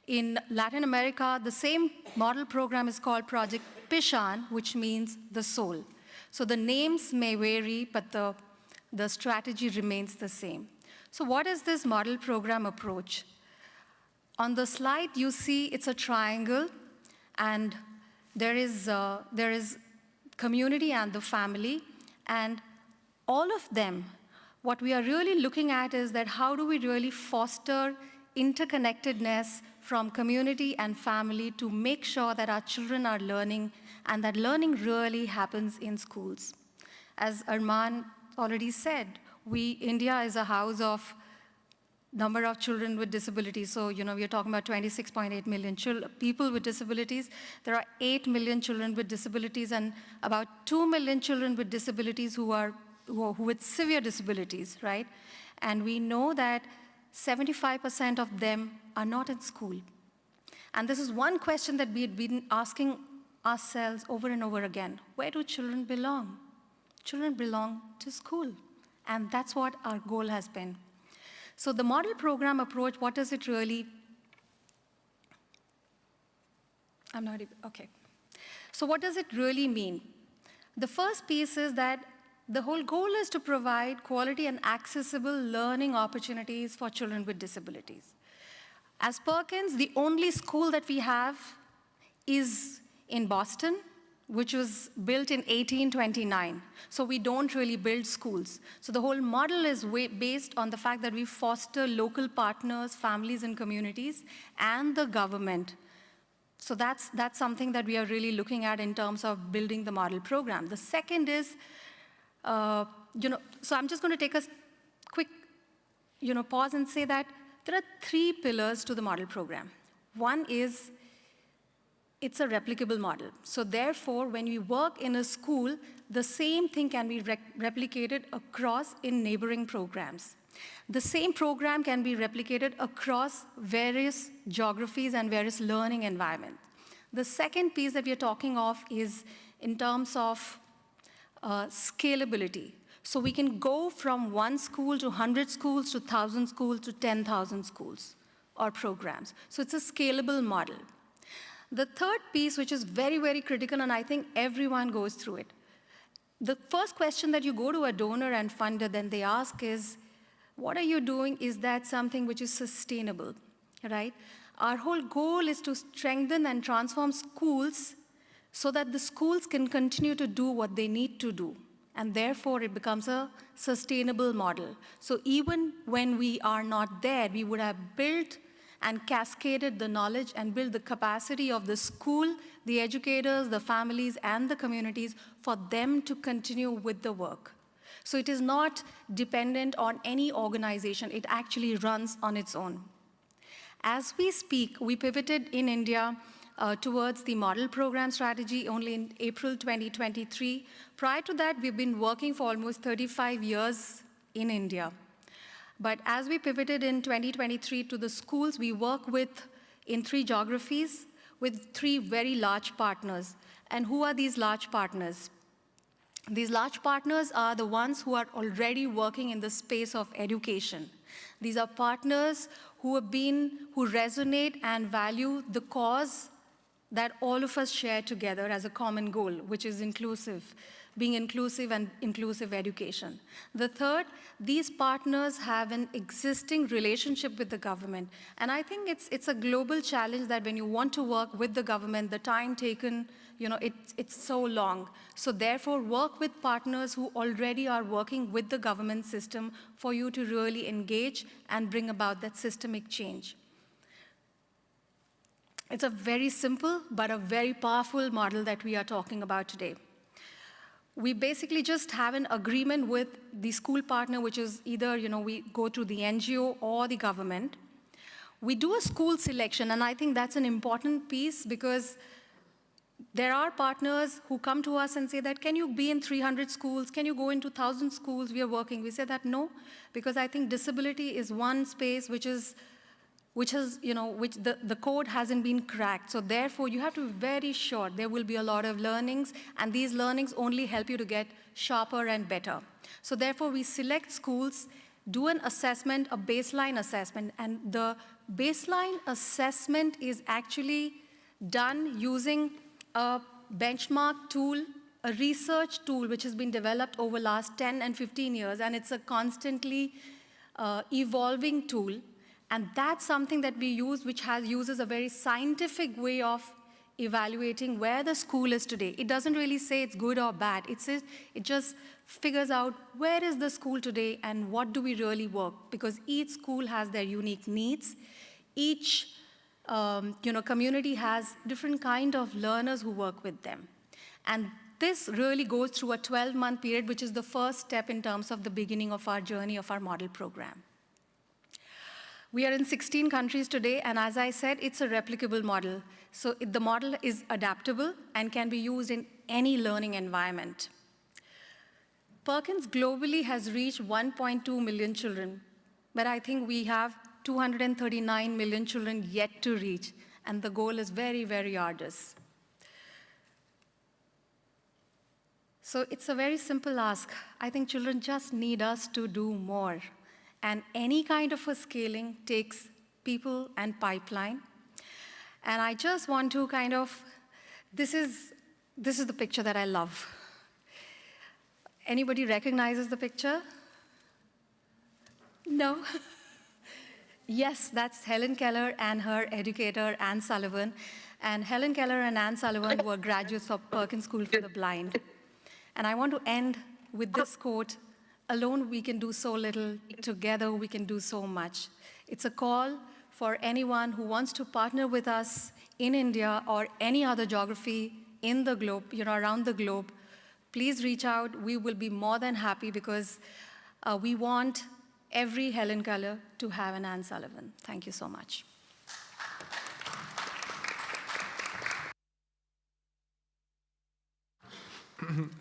In Latin America, the same model program is called Project Pishan, which means the soul. So the names may vary, but the strategy remains the same. So what is this model program approach? On the slide, you see it's a triangle, and there is community and the family, and all of them, what we are really looking at is that how do we really foster interconnectedness from community and family to make sure that our children are learning and that learning really happens in schools. As Arman already said, India is a house of number of children with disabilities. So, we are talking about 26.8 million people with disabilities. There are 8 million children with disabilities and about 2 million children with disabilities who with severe disabilities, right? And we know that 75% of them are not in school. And this is one question that we've been asking ourselves over and over again. Where do children belong? Children belong to school. And that's what our goal has been. So the model program approach, what does it really, okay. So what does it really mean? The first piece is that the whole goal is to provide quality and accessible learning opportunities for children with disabilities. As Perkins, the only school that we have is in Boston, which was built in 1829. So we don't really build schools. So the whole model is based on the fact that we foster local partners, families and communities, and the government. So that's something that we are really looking at in terms of building the model program. The second is, so I'm just going to take a quick, pause and say that there are 3 pillars to the model program. One is, it's a replicable model. So therefore, when we work in a school, the same thing can be replicated across in neighboring programs. The same program can be replicated across various geographies and various learning environments. The second piece that we are talking of is in terms of scalability. So we can go from 1 school to 100 schools to 1,000 schools to 10,000 schools or programs. So it's a scalable model. The third piece, which is very, very critical, and I think everyone goes through it. The first question that you go to a donor and funder, then they ask is, what are you doing? Is that something which is sustainable, right? Our whole goal is to strengthen and transform schools so that the schools can continue to do what they need to do. And therefore, it becomes a sustainable model. So even when we are not there, we would have built and cascaded the knowledge and build the capacity of the school, the educators, the families, and the communities for them to continue with the work. So it is not dependent on any organization. It actually runs on its own. As we speak, we pivoted in India towards the model program strategy only in April 2023. Prior to that, we've been working for almost 35 years in India. But as we pivoted in 2023 to the schools, we work in 3 geographies with 3 very large partners. And who are these large partners? These large partners are the ones who are already working in the space of education. These are partners who resonate and value the cause that all of us share together as a common goal, which is being inclusive and inclusive education. The third, these partners have an existing relationship with the government. And I think it's a global challenge that when you want to work with the government, the time taken, it's so long. So therefore, work with partners who already are working with the government system for you to really engage and bring about that systemic change. It's a very simple but a very powerful model that we are talking about today. We basically just have an agreement with the school partner, which is either, we go through the NGO or the government. We do a school selection, and I think that's an important piece because there are partners who come to us and say that, can you be in 300 schools? Can you go into 1,000 schools? We are working. We say that no, because I think disability is one space which the code hasn't been cracked. So therefore, you have to be very sure there will be a lot of learnings, and these learnings only help you to get sharper and better. So therefore, we select schools, do an assessment, a baseline assessment, and the baseline assessment is actually done using a benchmark tool, a research tool which has been developed over the last 10 and 15 years, and it's a constantly evolving tool. And that's something that we use, which uses a very scientific way of evaluating where the school is today. It doesn't really say it's good or bad. It just figures out where is the school today and what do we really work, because each school has their unique needs. Each community has different kind of learners who work with them. And this really goes through a 12-month period, which is the first step in terms of the beginning of our journey of our model program. We are in 16 countries today, and as I said, it's a replicable model. So the model is adaptable and can be used in any learning environment. Perkins globally has reached 1.2 million children, but I think we have 239 million children yet to reach, and the goal is very, very arduous. So it's a very simple ask. I think children just need us to do more. And any kind of a scaling takes people and pipeline. And I just want to this is the picture that I love. Anybody recognizes the picture? No? Yes, that's Helen Keller and her educator, Anne Sullivan. And Helen Keller and Anne Sullivan were graduates of Perkins School for the Blind. And I want to end with this quote: alone we can do so little, together we can do so much. It's a call for anyone who wants to partner with us in India or any other geography in the globe, around the globe. Please reach out. We will be more than happy, because we want every Helen Keller to have an Anne Sullivan. Thank you so much.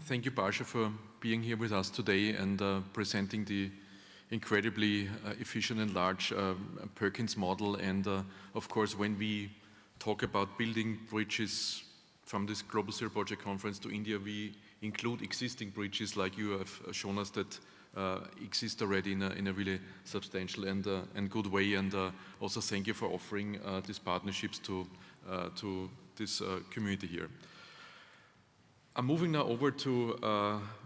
Thank you, Barsha, for being here with us today and presenting the incredibly efficient and large Perkins model. And of course, when we talk about building bridges from this Global Zero Project Conference to India, we include existing bridges like you have shown us that exist already in a really substantial and good way. And also thank you for offering these partnerships to this community here. I'm moving now over to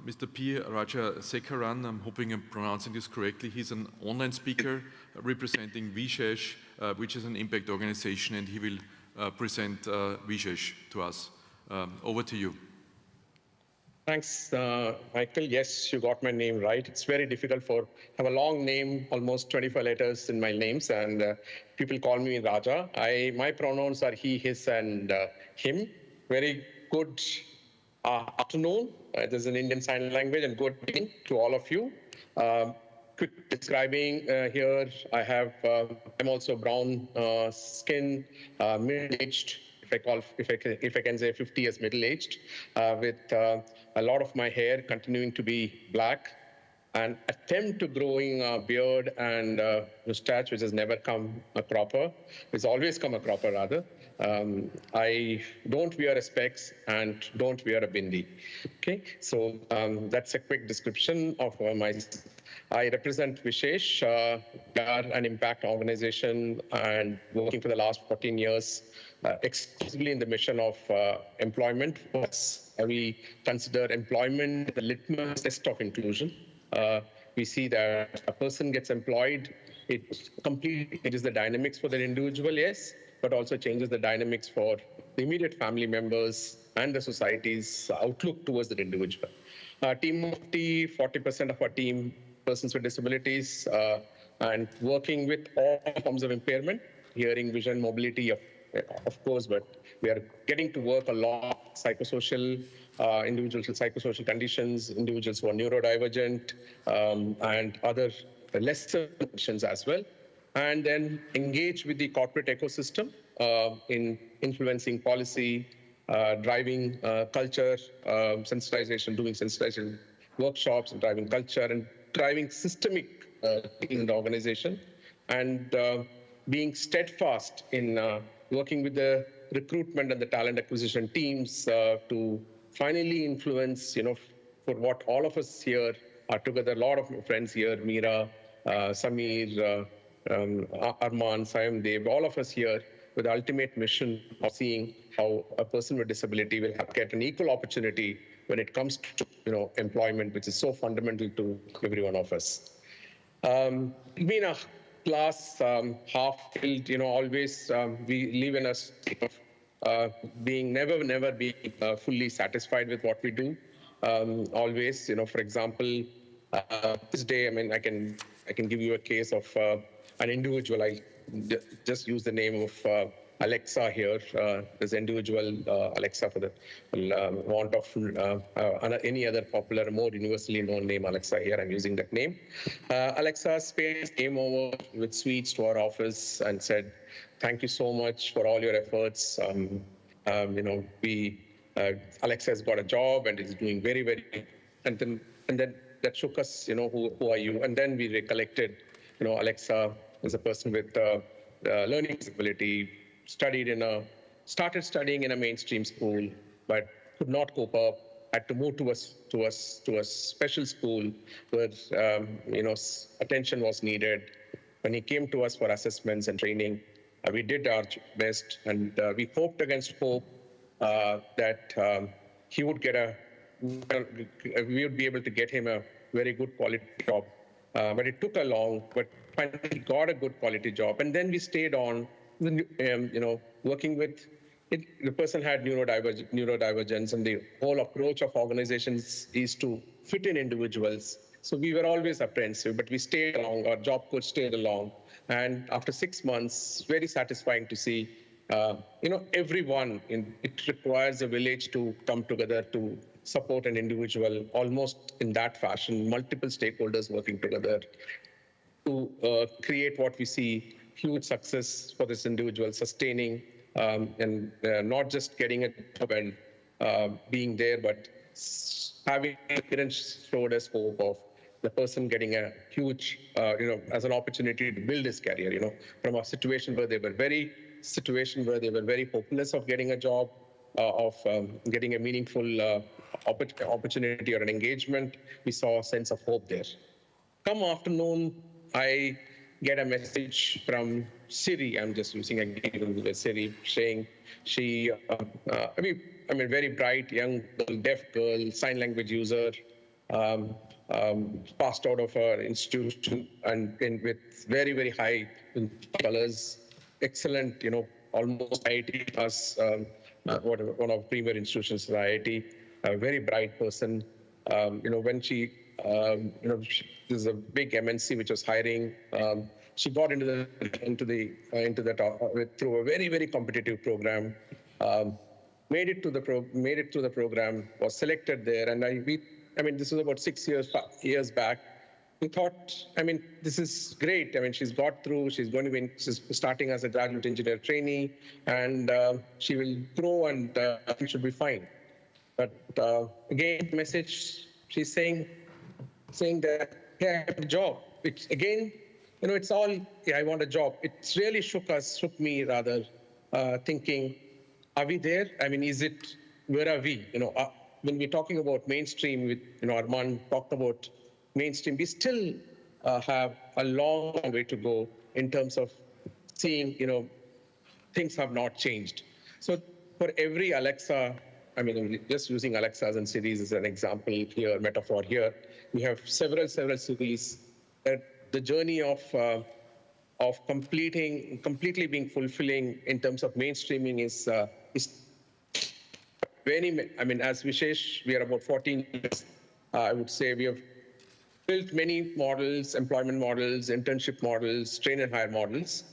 Mr. P. Rajasekaran. I'm hoping I'm pronouncing this correctly. He's an online speaker representing VShesh, which is an impact organization, and he will present VShesh to us. Over to you. Thanks, Michael. Yes, you got my name right. It's very difficult I have a long name, almost 25 letters in my names, and people call me Raja. My pronouns are he, his, and him. Very good afternoon. There's an Indian Sign Language, and good evening to all of you. Quick describing here, I'm also brown skin, middle-aged, if I can say 50 years middle-aged, with a lot of my hair continuing to be black, an attempt to growing a beard and mustache, which has never come a cropper. It's always come a cropper, rather. I don't wear a specs and don't wear a bindi. Okay, so that's a quick description of myself. I represent VShesh. We are an impact organization and working for the last 14 years exclusively in the mission of employment. We consider employment the litmus test of inclusion. We see that a person gets employed, it completely changes the dynamics for the individual, yes, but also changes the dynamics for the immediate family members and the society's outlook towards the individual. Team of 40% of our team, persons with disabilities, and working with all forms of impairment, hearing, vision, mobility, of course, but we are getting to work a lot, psychosocial, individuals with psychosocial conditions, individuals who are neurodivergent, and other lesser conditions as well. And then engage with the corporate ecosystem in influencing policy, driving culture, sensitization, doing sensitization workshops, and driving culture, and driving systemic in the organization, and being steadfast in working with the recruitment and the talent acquisition teams to finally influence, for what all of us here are together, a lot of my friends here, Meera, Samir, Arman, SAYOMDEB, all of us here with the ultimate mission of seeing how a person with disability will get an equal opportunity when it comes to employment, which is so fundamental to every one of us. Being a glass half filled, always we live in a state of never being fully satisfied with what we do. Always, for example, this day, I can give you a case of an individual. I just use the name of Alexa here. This individual, Alexa, for the want of any other popular, more universally known name, Alexa here, I'm using that name. Alexa's parents came over with sweets to our office and said, "Thank you so much for all your efforts. Alexa has got a job and is doing very, very," and then that shook us, who are you? And then we recollected, Alexa is a person with learning disability, started studying in a mainstream school, but could not cope up, had to move to a special school where, attention was needed. When he came to us for assessments and training, we did our best, and we hoped against hope that he would we would be able to get him a very good quality job. But it took a long, but finally got a good quality job. And then we stayed on, working with it. The person had neurodivergence, and the whole approach of organizations is to fit in individuals. So we were always apprehensive, but we stayed along. Our job coach stayed along. And after 6 months, very satisfying to see, everyone, it requires a village to come together to support an individual, almost in that fashion, multiple stakeholders working together to create what we see, huge success for this individual, sustaining and not just getting a job and being there, but having parents showed us hope of the person getting a huge, as an opportunity to build his career, from a situation where they were very hopeless of getting a job, of getting a meaningful opportunity or an engagement. We saw a sense of hope there. Come afternoon, I get a message from Siri. I'm just using a Siri, saying she, very bright, young girl, deaf girl, sign language user, passed out of her institution and with very, very high colors, excellent, almost IIT plus one of premier institutions, IIT, a very bright person. When she, there's a big MNC which was hiring. She got into that through a very, very competitive program. Made it through the program, was selected there, and this was about 6 years back. We thought, this is great. she's got through. She's she's starting as a graduate engineer trainee, and she will grow, and it should be fine. But again, message, she's saying that, yeah, I have a job. Which again, it's all, yeah, I want a job. It really shook me rather, thinking, are we there? Where are we? When we're talking about mainstream, with Arman talked about mainstream, we still have a long way to go in terms of seeing, things have not changed. So for every Alexa, just using Alexas and Siris as an example here, metaphor here, we have several cities that the journey of completely being fulfilling in terms of mainstreaming is very, as Vishesh, we are about 14 years. I would say we have built many models, employment models, internship models, train and hire models.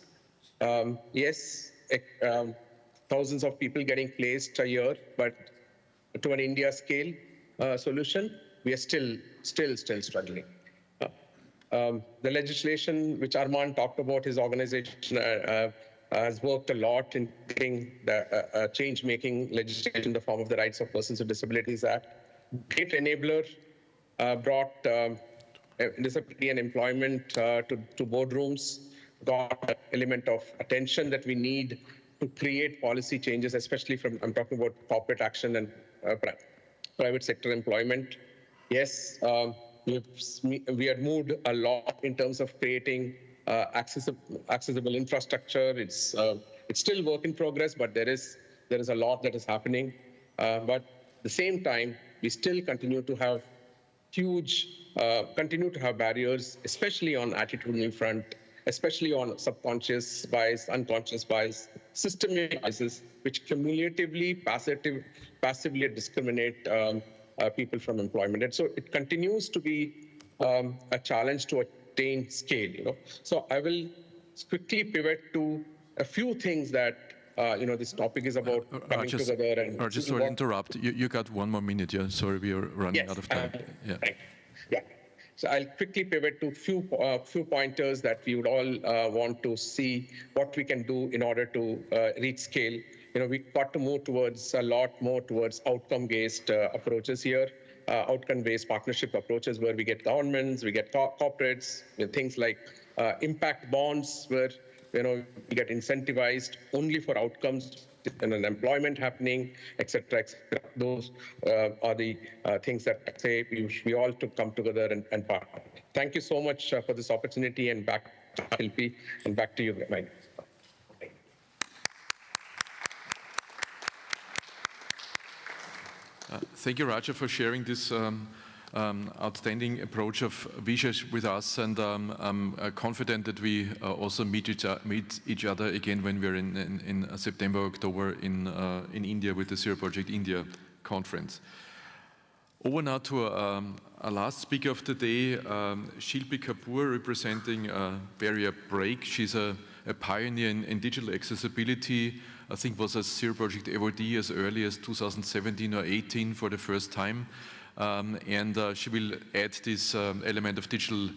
Yes, thousands of people getting placed a year, but to an India scale solution, we are still struggling. The legislation which Arman talked about, his organization has worked a lot in getting the change-making legislation in the form of the Rights of Persons with Disabilities Act. Great enabler, brought disability and employment to boardrooms, got an element of attention that we need to create policy changes, especially I'm talking about corporate action and private sector employment. Yes, we had moved a lot in terms of creating accessible infrastructure. It's still work in progress, but there is a lot that is happening. But at the same time, we still continue to have barriers, especially on attitudinal front, especially on subconscious bias, unconscious bias, systemic biases, which cumulatively, passively discriminate people from employment. And so it continues to be a challenge to attain scale. So I will quickly pivot to a few things that this topic is about coming together. And sorry to interrupt. You got 1 more minute. Yeah, sorry, we are running out of time. Yeah. Yeah. So I'll quickly pivot to few pointers that we would all want to see what we can do in order to reach scale. We got to move towards a lot more towards outcome-based approaches here, outcome-based partnership approaches where we get governments, we get corporates, things like impact bonds where we get incentivized only for outcomes and an employment happening, et cetera, et cetera. Those are the things that I say we all to come together and partner. Thank you so much for this opportunity, and back to Shilpi, and back to you, Mike. Thank you, Raja, for sharing this outstanding approach of Vishesh with us, and I'm confident that we also meet each other again when we're in September, October in India with the Zero Project India conference. Over now to our last speaker of the day, Shilpi Kapoor, representing Barrier Break. She's a pioneer in digital accessibility. I think was a Zero Project awardee as early as 2017 or 18 for the first time. And she will add this element of digital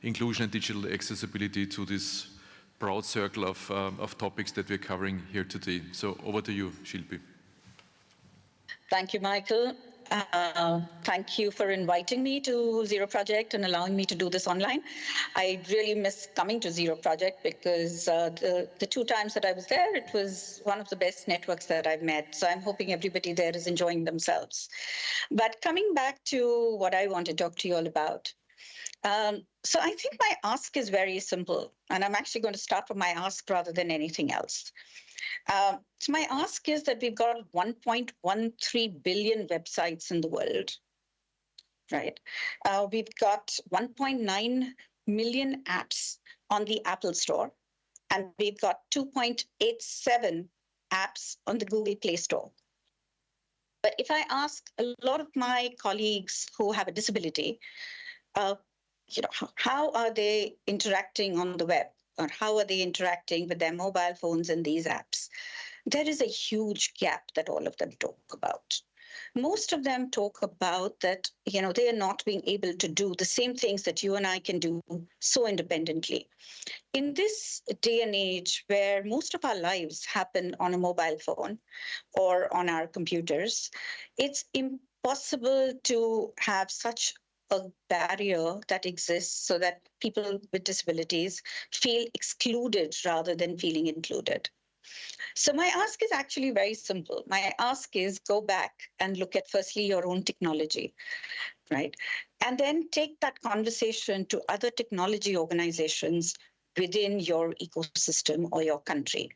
inclusion and digital accessibility to this broad circle of topics that we're covering here today. So over to you, Shilpi. Thank you, Michael. Thank you for inviting me to Zero Project and allowing me to do this online. I really miss coming to Zero Project because the 2 times that I was there, it was one of the best networks that I've met. So I'm hoping everybody there is enjoying themselves. But coming back to what I want to talk to you all about. So I think my ask is very simple, and I'm actually going to start with my ask rather than anything else. So my ask is that we've got 1.13 billion websites in the world, right? We've got 1.9 million apps on the Apple Store, and we've got 2.87 apps on the Google Play Store. But if I ask a lot of my colleagues who have a disability, how are they interacting on the web? Or how are they interacting with their mobile phones in these apps? There is a huge gap that all of them talk about. Most of them talk about that, they are not being able to do the same things that you and I can do so independently. In this day and age where most of our lives happen on a mobile phone or on our computers, it's impossible to have such a barrier that exists so that people with disabilities feel excluded rather than feeling included. So my ask is actually very simple. My ask is go back and look at firstly your own technology, right? And then take that conversation to other technology organizations within your ecosystem or your country.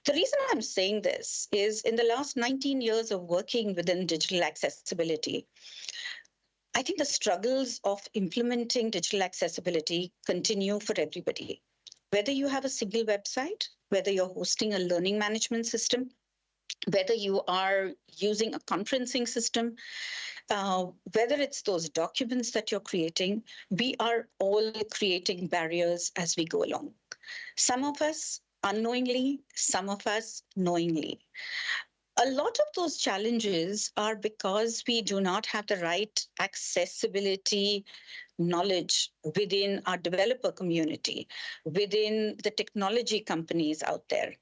The reason I'm saying this is in the last 19 years of working within digital accessibility, I think the struggles of implementing digital accessibility continue for everybody. Whether you have a single website, whether you're hosting a learning management system, whether you are using a conferencing system, whether it's those documents that you're creating, we are all creating barriers as we go along. Some of us unknowingly, some of us knowingly. A lot of those challenges are because we do not have the right accessibility knowledge within our developer community, within the technology companies out there.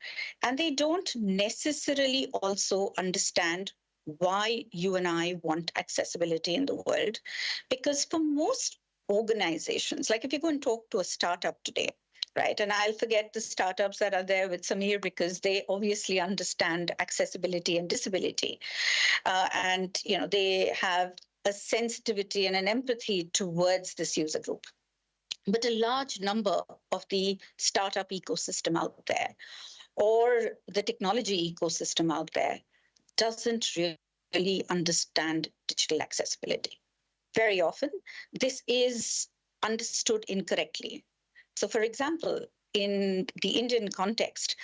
And they don't necessarily also understand why you and I want accessibility in the world. Because for most organizations, like if you go and talk to a startup today, right? And I'll forget the startups that are there with Samir because they obviously understand accessibility and disability. And they have a sensitivity and an empathy towards this user group. But a large number of the startup ecosystem out there or the technology ecosystem out there doesn't really understand digital accessibility. Very often, this is understood incorrectly. So for example, in the Indian context,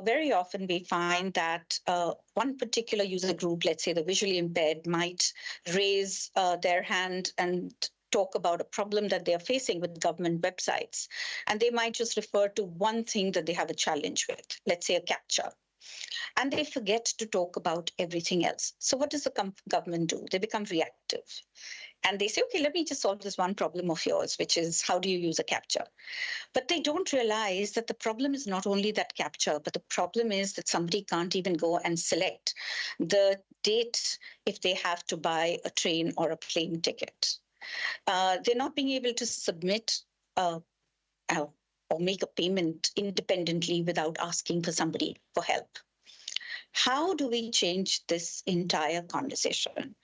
very often we find that one particular user group, let's say the visually impaired, might raise their hand and talk about a problem that they are facing with government websites. And they might just refer to one thing that they have a challenge with, let's say a CAPTCHA. And they forget to talk about everything else. So what does the government do? They become reactive. And they say, okay, let me just solve this one problem of yours, which is how do you use a CAPTCHA? But they don't realize that the problem is not only that CAPTCHA, but the problem is that somebody can't even go and select the date if they have to buy a train or a plane ticket. They're not being able to submit or make a payment independently without asking for somebody for help. How do we change this entire conversation?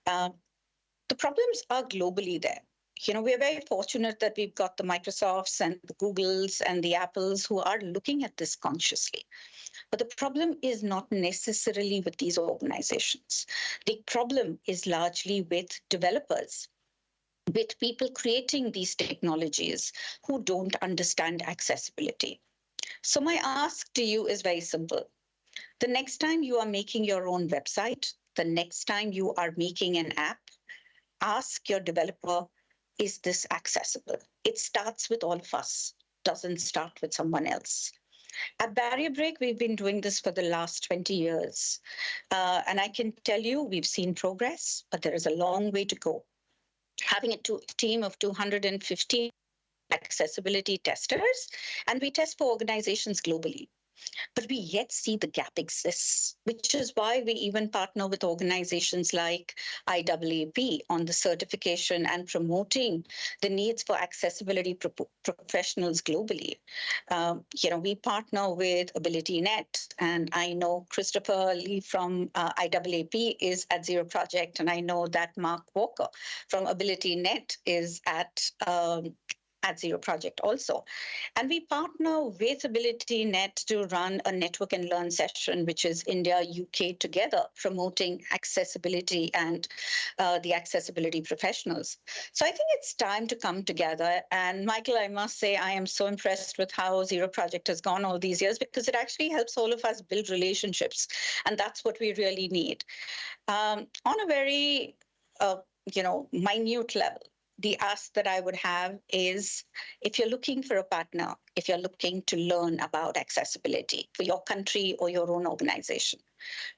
The problems are globally there. We're very fortunate that we've got the Microsofts and the Googles and the Apples who are looking at this consciously. But the problem is not necessarily with these organizations. The problem is largely with developers, with people creating these technologies who don't understand accessibility. So my ask to you is very simple. The next time you are making your own website, the next time you are making an app, ask your developer, is this accessible? It starts with all of us, doesn't start with someone else. At Barrier Break, we've been doing this for the last 20 years. And I can tell you, we've seen progress, but there is a long way to go. Having a team of 250 accessibility testers, and we test for organizations globally. But we yet see the gap exists, which is why we even partner with organizations like IAAP on the certification and promoting the needs for accessibility professionals globally. We partner with AbilityNet, and I know Christopher Lee from IAAP is at Zero Project, and I know that Mark Walker from AbilityNet is at Zero Project also. And we partner with AbilityNet to run a network and learn session, which is India, UK together, promoting accessibility and the accessibility professionals. So I think it's time to come together. And Michael, I must say, I am so impressed with how Zero Project has gone all these years, because it actually helps all of us build relationships. And that's what we really need. On a very, minute level, the ask that I would have is, if you're looking for a partner, if you're looking to learn about accessibility for your country or your own organization,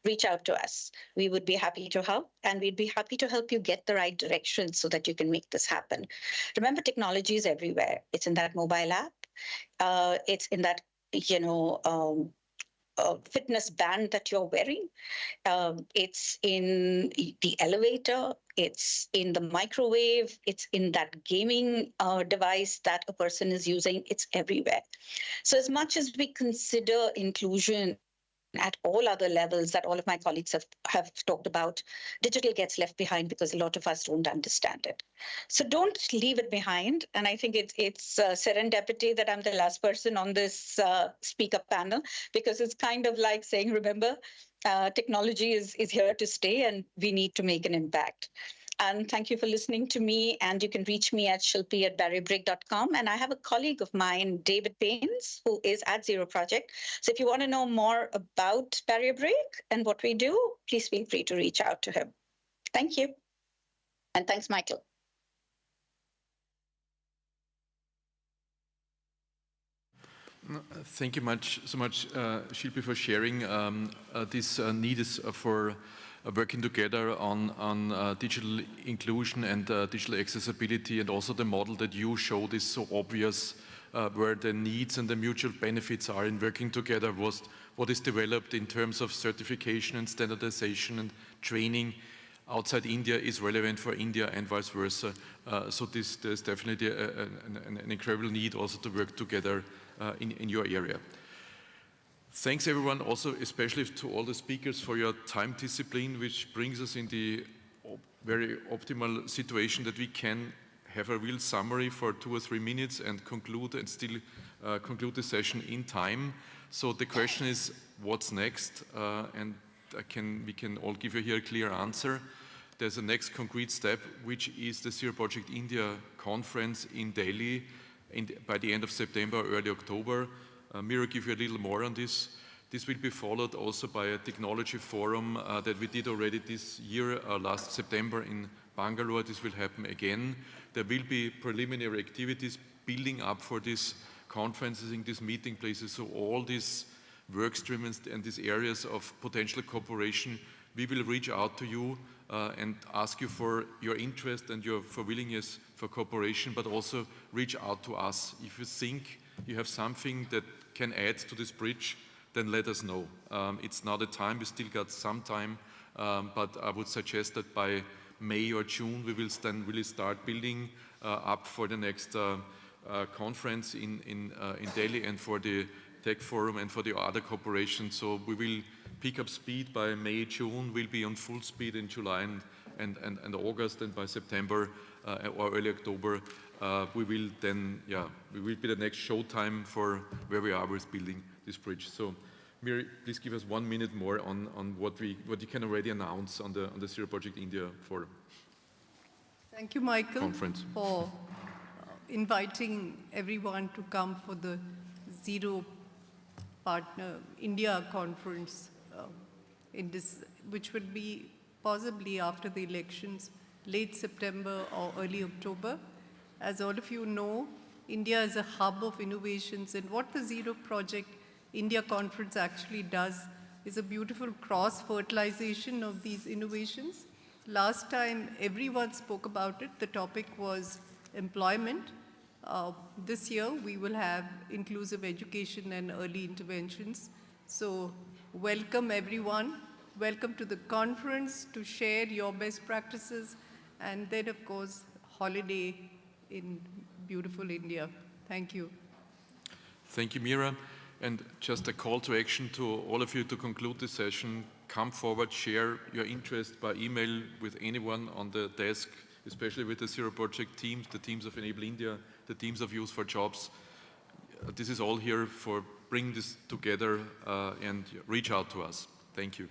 reach out to us. We would be happy to help, and we'd be happy to help you get the right direction so that you can make this happen. Remember, technology is everywhere. It's in that mobile app. It's in that, fitness band that you're wearing. It's in the elevator. It's in the microwave. It's in that gaming device that a person is using. It's everywhere. So as much as we consider inclusion at all other levels that all of my colleagues have talked about, digital gets left behind because a lot of us don't understand it. So don't leave it behind. And I think it's serendipity that I'm the last person on this speaker panel, because it's kind of like saying, remember, technology is here to stay, and we need to make an impact. And thank you for listening to me. And you can reach me at shilpi@barrierbreak.com. And I have a colleague of mine, David Paynes, who is at Zero Project. So if you want to know more about Barrier Break and what we do, please feel free to reach out to him. Thank you. And thanks, Michael. Thank you so much, Shilpi, for sharing this need is for working together on digital inclusion and digital accessibility, and also the model that you showed is so obvious, where the needs and the mutual benefits are in working together. What is developed in terms of certification and standardization and training outside India is relevant for India and vice versa. So there's definitely an incredible need also to work together in your area. Thanks everyone, also especially to all the speakers for your time discipline, which brings us in the very optimal situation that we can have a real summary for 2 or 3 minutes and conclude the session in time. So the question is, what's next? And we can all give you here a clear answer. There's a next concrete step, which is the Zero Project India conference in Delhi, by the end of September or early October. Meera give you a little more on this. This will be followed also by a technology forum that we did already this year, last September in Bangalore. This will happen again. There will be preliminary activities building up for these conferences in these meeting places. So all these work streams and these areas of potential cooperation, we will reach out to you and ask you for your interest and for willingness for cooperation, but also reach out to us. If you think you have something that can add to this bridge, then let us know. It's now the time, we still got some time, but I would suggest that by May or June we will then really start building up for the next conference in Delhi and for the Tech Forum and for the other cooperation. So we will pick up speed by May, June, we'll be on full speed in July and August, and by September or early October, we will then, we will be the next showtime for where we are with building this bridge. So, Meera, please give us 1 minute more on what you can already announce on the Zero Project India Forum. Thank you, Michael, conference. For inviting everyone to come for the Zero Partner India Conference, which will be possibly after the elections, late September or early October. As all of you know, India is a hub of innovations, and what the Zero Project India Conference actually does is a beautiful cross-fertilization of these innovations. Last time everyone spoke about it, the topic was employment. This year we will have inclusive education and early interventions. So welcome everyone. Welcome to the conference to share your best practices, and then of course holiday in beautiful India. Thank you. Thank you, Meera. And just a call to action to all of you to conclude this session. Come forward, share your interest by email with anyone on the desk, especially with the Zero Project teams, the teams of EnABLE India, the teams of Youth4Jobs. This is all here for bring this together and reach out to us. Thank you.